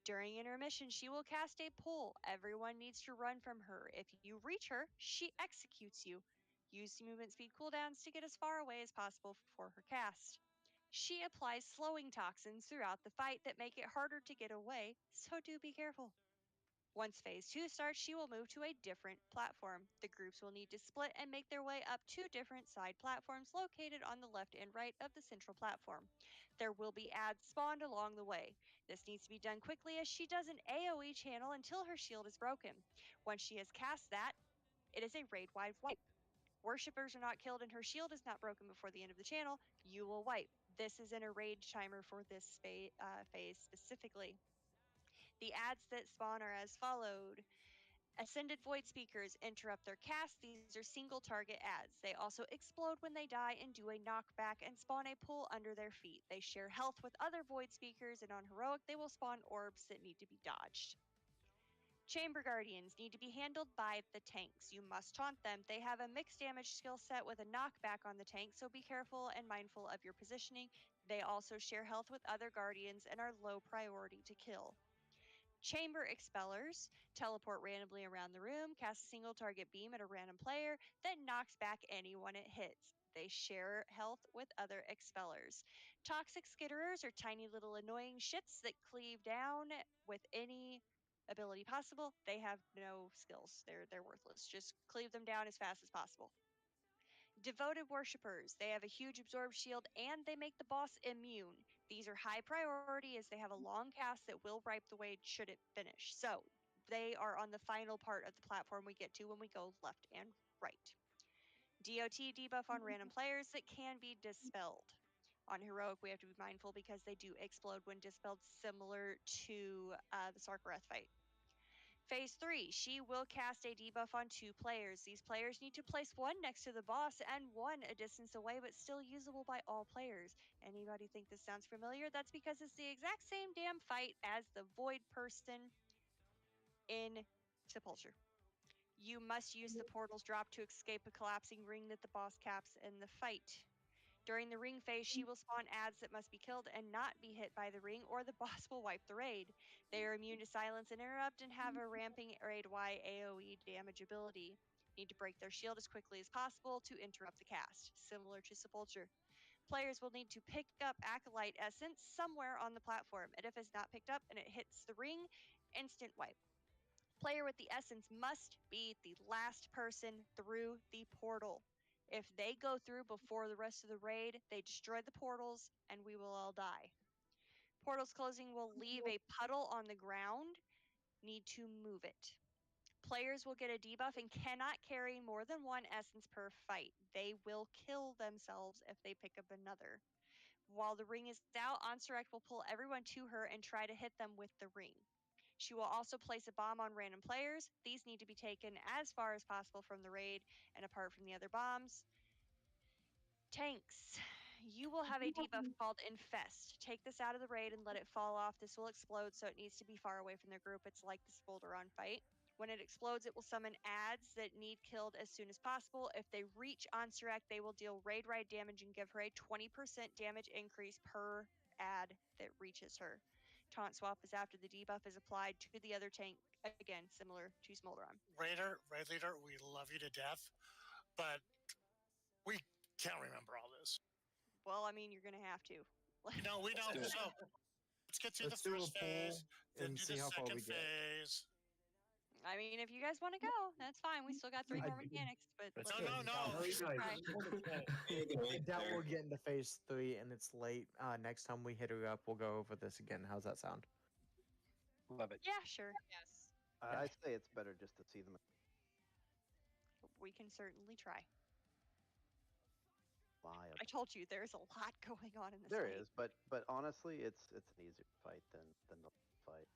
During intermission, she will cast a pull. Everyone needs to run from her. If you reach her, she executes you. Use movement speed cooldowns to get as far away as possible for her cast. She applies slowing toxins throughout the fight that make it harder to get away, so do be careful. Once phase 2 starts, she will move to a different platform. The groups will need to split and make their way up 2 different side platforms located on the left and right of the central platform. There will be ads spawned along the way. This needs to be done quickly as she does an AoE channel until her shield is broken. Once she has cast that, it is a raid-wide wipe. Worshippers are not killed and her shield is not broken before the end of the channel, you will wipe. This is in a raid timer for this phase specifically. The ads that spawn are as followed. Ascended Void Speakers interrupt their cast. These are single target ads. They also explode when they die and do a knockback and spawn a pool under their feet. They share health with other Void Speakers, and on Heroic, they will spawn orbs that need to be dodged. Chamber Guardians need to be handled by the tanks. You must taunt them. They have a mixed damage skill set with a knockback on the tank, so be careful and mindful of your positioning. They also share health with other Guardians and are low priority to kill. Chamber Expellers teleport randomly around the room, cast a single target beam at a random player, then knocks back anyone it hits. They share health with other expellers. Toxic Skitterers are tiny little annoying shits that cleave down with any ability possible. They have no skills. They're worthless. Just cleave them down as fast as possible. Devoted Worshippers. They have a huge absorb shield and they make the boss immune. These are high priority as they have a long cast that will ripe the way should it finish. So they are on the final part of the platform we get to when we go left and right. DOT debuff on random players that can be dispelled. On Heroic, we have to be mindful because they do explode when dispelled, similar to the Sarkareth fight. Phase 3, she will cast a debuff on 2 players. These players need to place one next to the boss and one a distance away, but still usable by all players. Anybody think this sounds familiar? That's because it's the exact same damn fight as the Void person in Sepulture. You must use the portal's drop to escape a collapsing ring that the boss caps in the fight. During the ring phase, she will spawn ads that must be killed and not be hit by the ring, or the boss will wipe the raid. They are immune to silence and interrupt and have a ramping raid-wide AoE damage ability. Need to break their shield as quickly as possible to interrupt the cast, similar to Sepulture. Players will need to pick up Acolyte Essence somewhere on the platform, and if it's not picked up and it hits the ring, instant wipe. Player with the Essence must be the last person through the portal. If they go through before the rest of the raid, they destroy the portals and we will all die. Portals closing will leave a puddle on the ground. Need to move it. Players will get a debuff and cannot carry more than 1 essence per fight. They will kill themselves if they pick up another. While the ring is out, Ansurek will pull everyone to her and try to hit them with the ring. She will also place a bomb on random players. These need to be taken as far as possible from the raid and apart from the other bombs. Tanks. You will have a debuff called Infest. Take this out of the raid and let it fall off. This will explode, so it needs to be far away from their group. It's like the Smolderon fight. When it explodes, it will summon adds that need killed as soon as possible. If they reach Onsurek, they will deal raid-wide damage and give her a 20% damage increase per add that reaches her. Taunt swap is after the debuff is applied to the other tank, again, similar to Smolderon. Raid leader, we love you to death, but we can't remember all this. Well, I mean, you're going to have to. No, we don't. So let's get through the first phase, then do the second phase. I mean, if you guys want to go, that's fine. We still got 3 more mechanics, but No. Try. I doubt we'll get into phase 3 and it's late. Next time we hit her up, we'll go over this again. How's that sound? Love it. Yeah, sure. Yes. I say it's better just to see them. We can certainly try. Live. I told you there's a lot going on in this There fight. is, but honestly, it's an easier fight than the fight.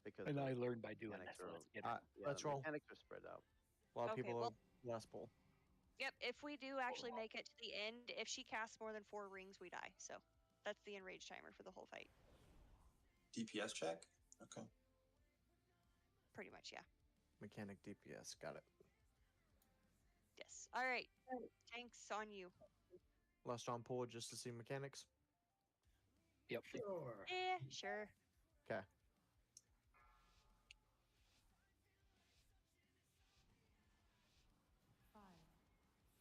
Because And the I learned by doing mechanics that. So are- let's get yeah, let's the roll. mechanics are spread out. A lot of Okay, people well- have less pull. Yep, if we do actually make it to the end, if she casts more than 4 rings, we die. So that's the enrage timer for the whole fight. DPS check? Okay. Pretty much, yeah. Mechanic DPS, got it. Yes. All right. Tanks on you. Last on pull just to see mechanics. Yep. Sure. Yeah, sure. Okay.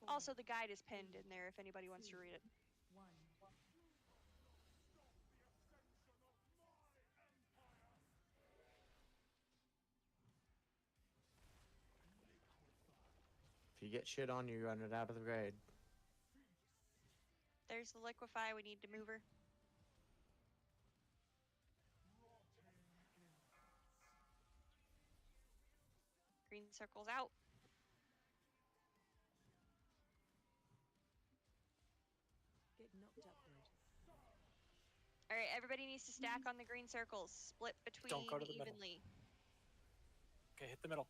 Also, the guide is pinned in there if anybody wants to read it. 1. If you get shit on you, run it out of the raid. There's the liquefy. We need to move her. Green circle's out. Get knocked upward. All right, everybody needs to stack on the green circles. Split between Don't go to the middle. evenly. Okay, hit the middle.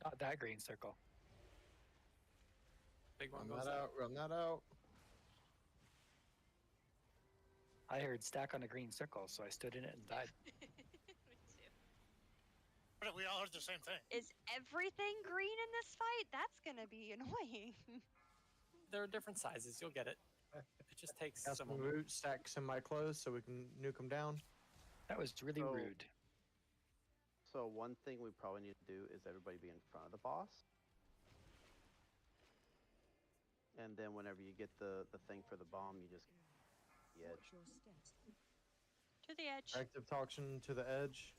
Not that green circle. Big one Run goes that out. out, run that out. I heard stack on a green circle, so I stood in it and died. Me too. But we all heard the same thing. Is everything green in this fight? That's gonna be annoying. There are different sizes. You'll get it. It just takes Got some some root stack semi-close so we can nuke them down. That was really So- rude. So one thing we probably need to do is everybody be in front of the boss. And then whenever you get the thing for the bomb, you just the edge. Watch your steps. To the edge. Active toxin to the edge.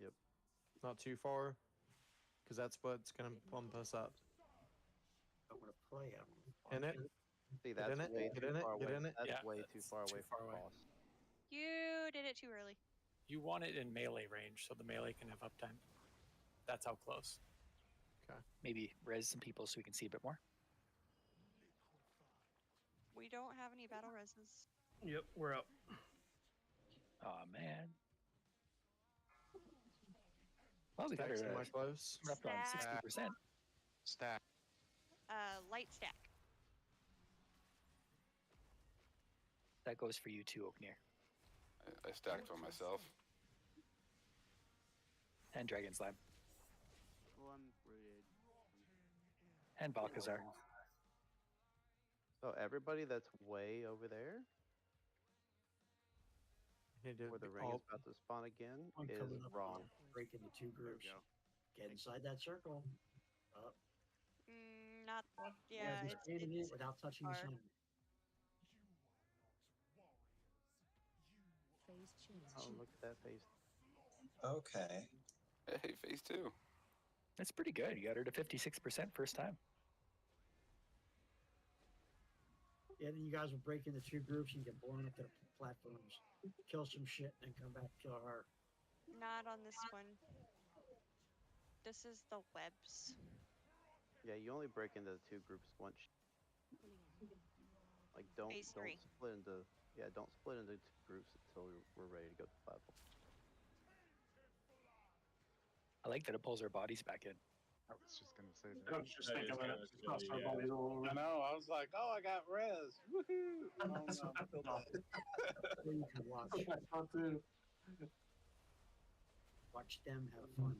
Yep. Not too far. Because that's what's going to bump us up. I want to play him. In it. See, Get that's in it, way get too in it, far get away. in it. That's Yeah, way that's too far too away far from the away. boss. You did it too early. You want it in melee range, so the melee can have uptime. That's how close. Okay. Maybe res some people so we can see a bit more. We don't have any battle reses. Yep, we're up. Oh man. Well, we got Stack her semi-close. we're up around Stack. 60%. Stack. Light stack. That goes for you too, Oaknear. I stacked for myself. And Dragon Slab. Well, I'm rooted. And Balcazar. So everybody that's way over there, Need to where the be- ring is oh, about to spawn again, I'm is coming up. wrong. Break into 2 There we groups. go. Get inside that circle. Up. Not. Yeah, just stay in it without touching the far. sun. Phase change. Oh, look at that face. Okay. Hey, phase 2. That's pretty good. You got her to 56% first time. Yeah, then you guys will break into 2 groups and get blown up to the platforms. Kill some shit and then come back and kill her. Not on this one. This is the webs. Yeah, you only break into the 2 groups once. Like don't Phase 3. split into Yeah, don't split into two groups until we're ready to go to the platform. I like that it pulls our bodies back in. I was just gonna say I that. was just thinking that. Just cross our bodies all over. I know. I was like, oh, I got res. Woohoo! Oh, no, I'm still dead. Or you can watch too. watch them have fun.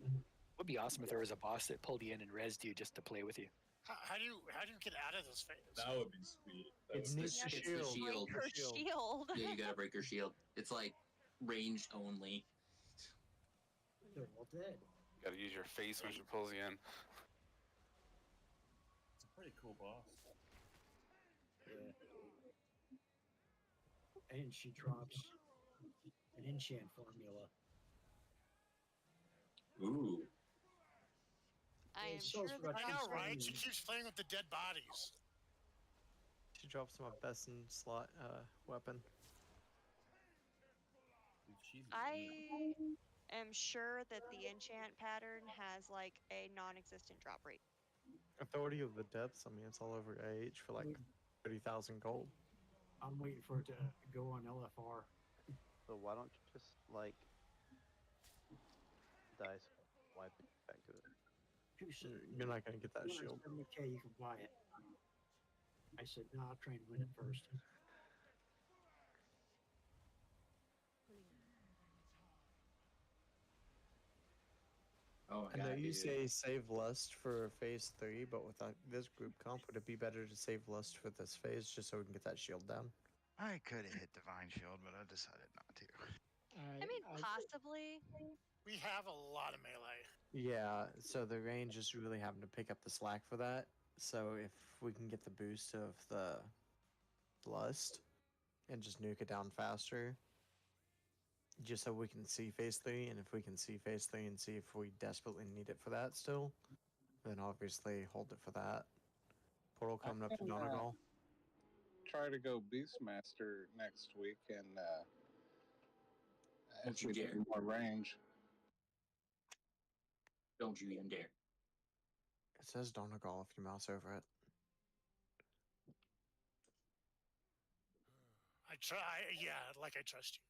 Would be awesome if there was a boss that pulled you in and rezzed you just to play with you. How do you get out of this phase? That would be sweet. It's the shield. Break her shield. Yeah, you gotta break her shield. It's like ranged only. They're all dead. You gotta use your face when she pulls you in. It's a pretty cool boss. Yeah. And she drops an enchant formula. Ooh. I am So sure it's what that I know, she's right? saying. She keeps playing with the dead bodies. She drops my best in slot weapon. I am sure that the enchant pattern has like a non-existent drop rate. Authority of the Depths, I mean, it's all over AH for like 30,000 gold. I'm waiting for it to go on LFR. So why don't you just like dice wipe it back to it? You're not gonna get that shield. Okay, you can buy it. I said, no, I'll try and win it first. Oh I my know god, you dude. say save lust for phase 3, but with this group comp, would it be better to save lust for this phase just so we can get that shield down? I could have hit Divine Shield, but I decided not to. I mean, possibly. We have a lot of melee. Yeah, so the range is really having to pick up the slack for that. So if we can get the boost of the lust and just nuke it down faster, just so we can see phase 3, and if we can see phase 3 and see if we desperately need it for that still, then obviously hold it for that. Portal coming up to Donegal. Try to go Beastmaster next week, and Don't if you we dare. get more range. Don't you even dare. It says Donegal if you mouse over it. I try. Yeah, like I trust you.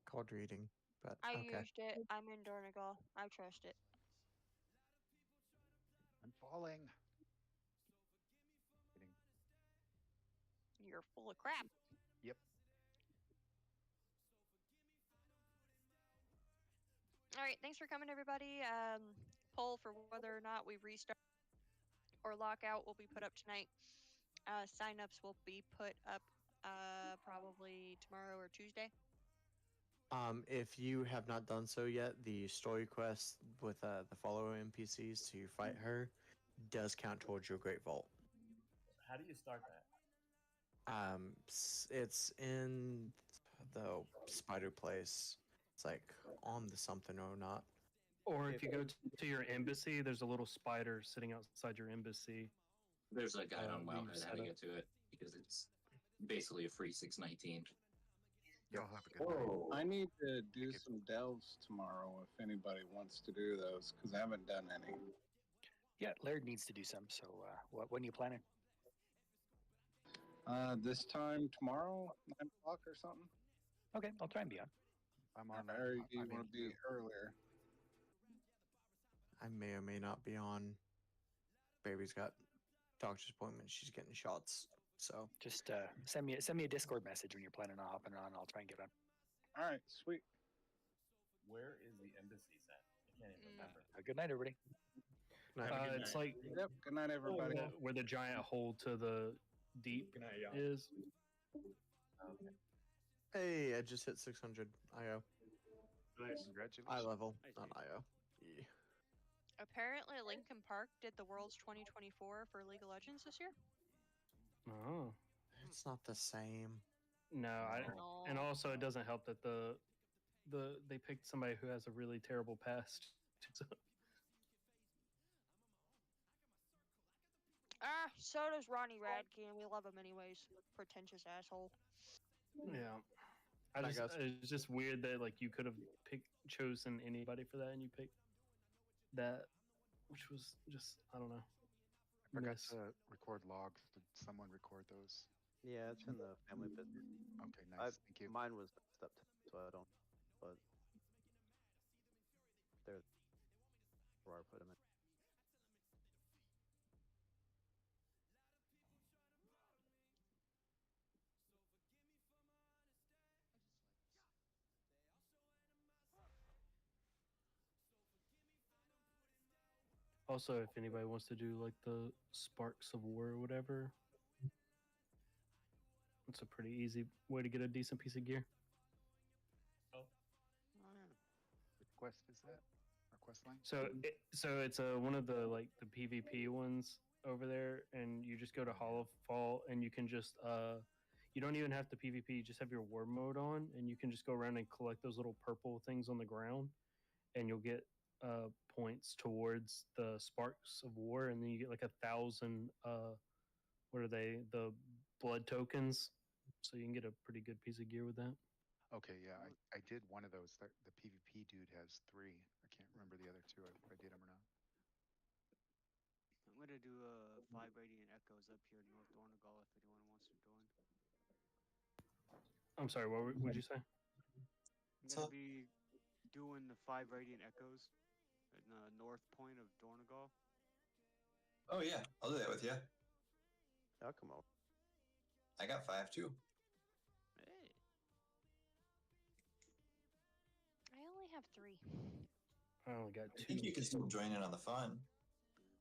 Called reading, but I okay. used it. I'm in Donegal. I trust it. I'm falling. You're full of crap. Yep. All right, thanks for coming, everybody. Poll for whether or not we restart or lockout will be put up tonight. Sign-ups will be put up probably tomorrow or Tuesday. If you have not done so yet, the story quest with the follower NPCs to fight her does count towards your Great Vault. How do you start that? It's in the spider place. It's like on the something or not. Or if you go to your embassy, there's a little spider sitting outside your embassy. There's a guide on we've Wowhead set how to up. get to it because it's basically a free 619. Y'all have a good night. I need to do some delves tomorrow if anybody wants to do those, because I haven't done any. Yeah, Laird needs to do some. So, when are you planning? This time tomorrow, 9 o'clock or something. Okay, I'll try and be on. I'm on. Or do you want to be earlier? I may or may not be on. Baby's got doctor's appointment. She's getting shots. So Just send me a Discord message when you're planning on hopping on. I'll try and get on. All right, sweet. Where is the embassy at? I can't even remember. Good night, everybody. It's like Yep. Good night, everybody. where the giant hole to the deep Good night, y'all. is. Okay. hey, I just hit 600 IO. Nice. Congratulations. Eye level, not IO. Yeah. Apparently, Lincoln Park did the World's 2024 for League of Legends this year. Oh. It's not the same. No, and also it doesn't help that they picked somebody who has a really terrible past. So does Ronnie Radke, and we love him anyways. Pretentious asshole. Yeah. I guess. It's just weird that like you could have chosen anybody for that, and you picked that, which was just I don't know. I forgot Miss. to record logs. Did someone record those? Yeah, it's in the family business. Okay, nice. Thank you. Mine was messed up, so I don't. But there's where I put them in. Also, if anybody wants to do like the Sparks of War or whatever, it's a pretty easy way to get a decent piece of gear. Oh yeah. Which quest is that? Or quest line? So it's one of the like the PvP ones over there, and you just go to Hall of Fall, and you can just you don't even have to PvP. You just have your war mode on, and you can just go around and collect those little purple things on the ground, and you'll get points towards the Sparks of War, and then you get like 1,000. What are they? The blood tokens, so you can get a pretty good piece of gear with that. Okay, yeah, I did one of those. The PvP dude has 3. I can't remember the other 2 if I did them or not. I'm gonna do 5 radiant echoes up here in North Dornegal if anyone wants to join. I'm sorry, what would you say? I'm gonna be doing the 5 radiant echoes in the north point of Dornegal. Oh yeah, I'll do that with you. I'll come over. I got 5 too. Hey. I only have 3. I only got 2. I think you can still join in on the fun.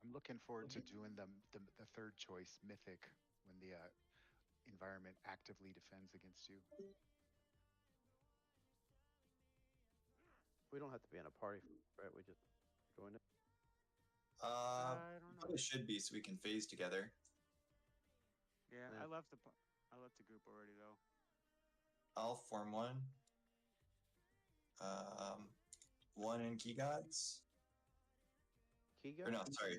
I'm looking forward to doing the third choice, Mythic, when the environment actively defends against you. We don't have to be in a party, right? We just join it. I don't know. Probably should be so we can phase together. Yeah, I left the group already though. I'll form one. One in Key Gods. Key Or no, Gods? sorry.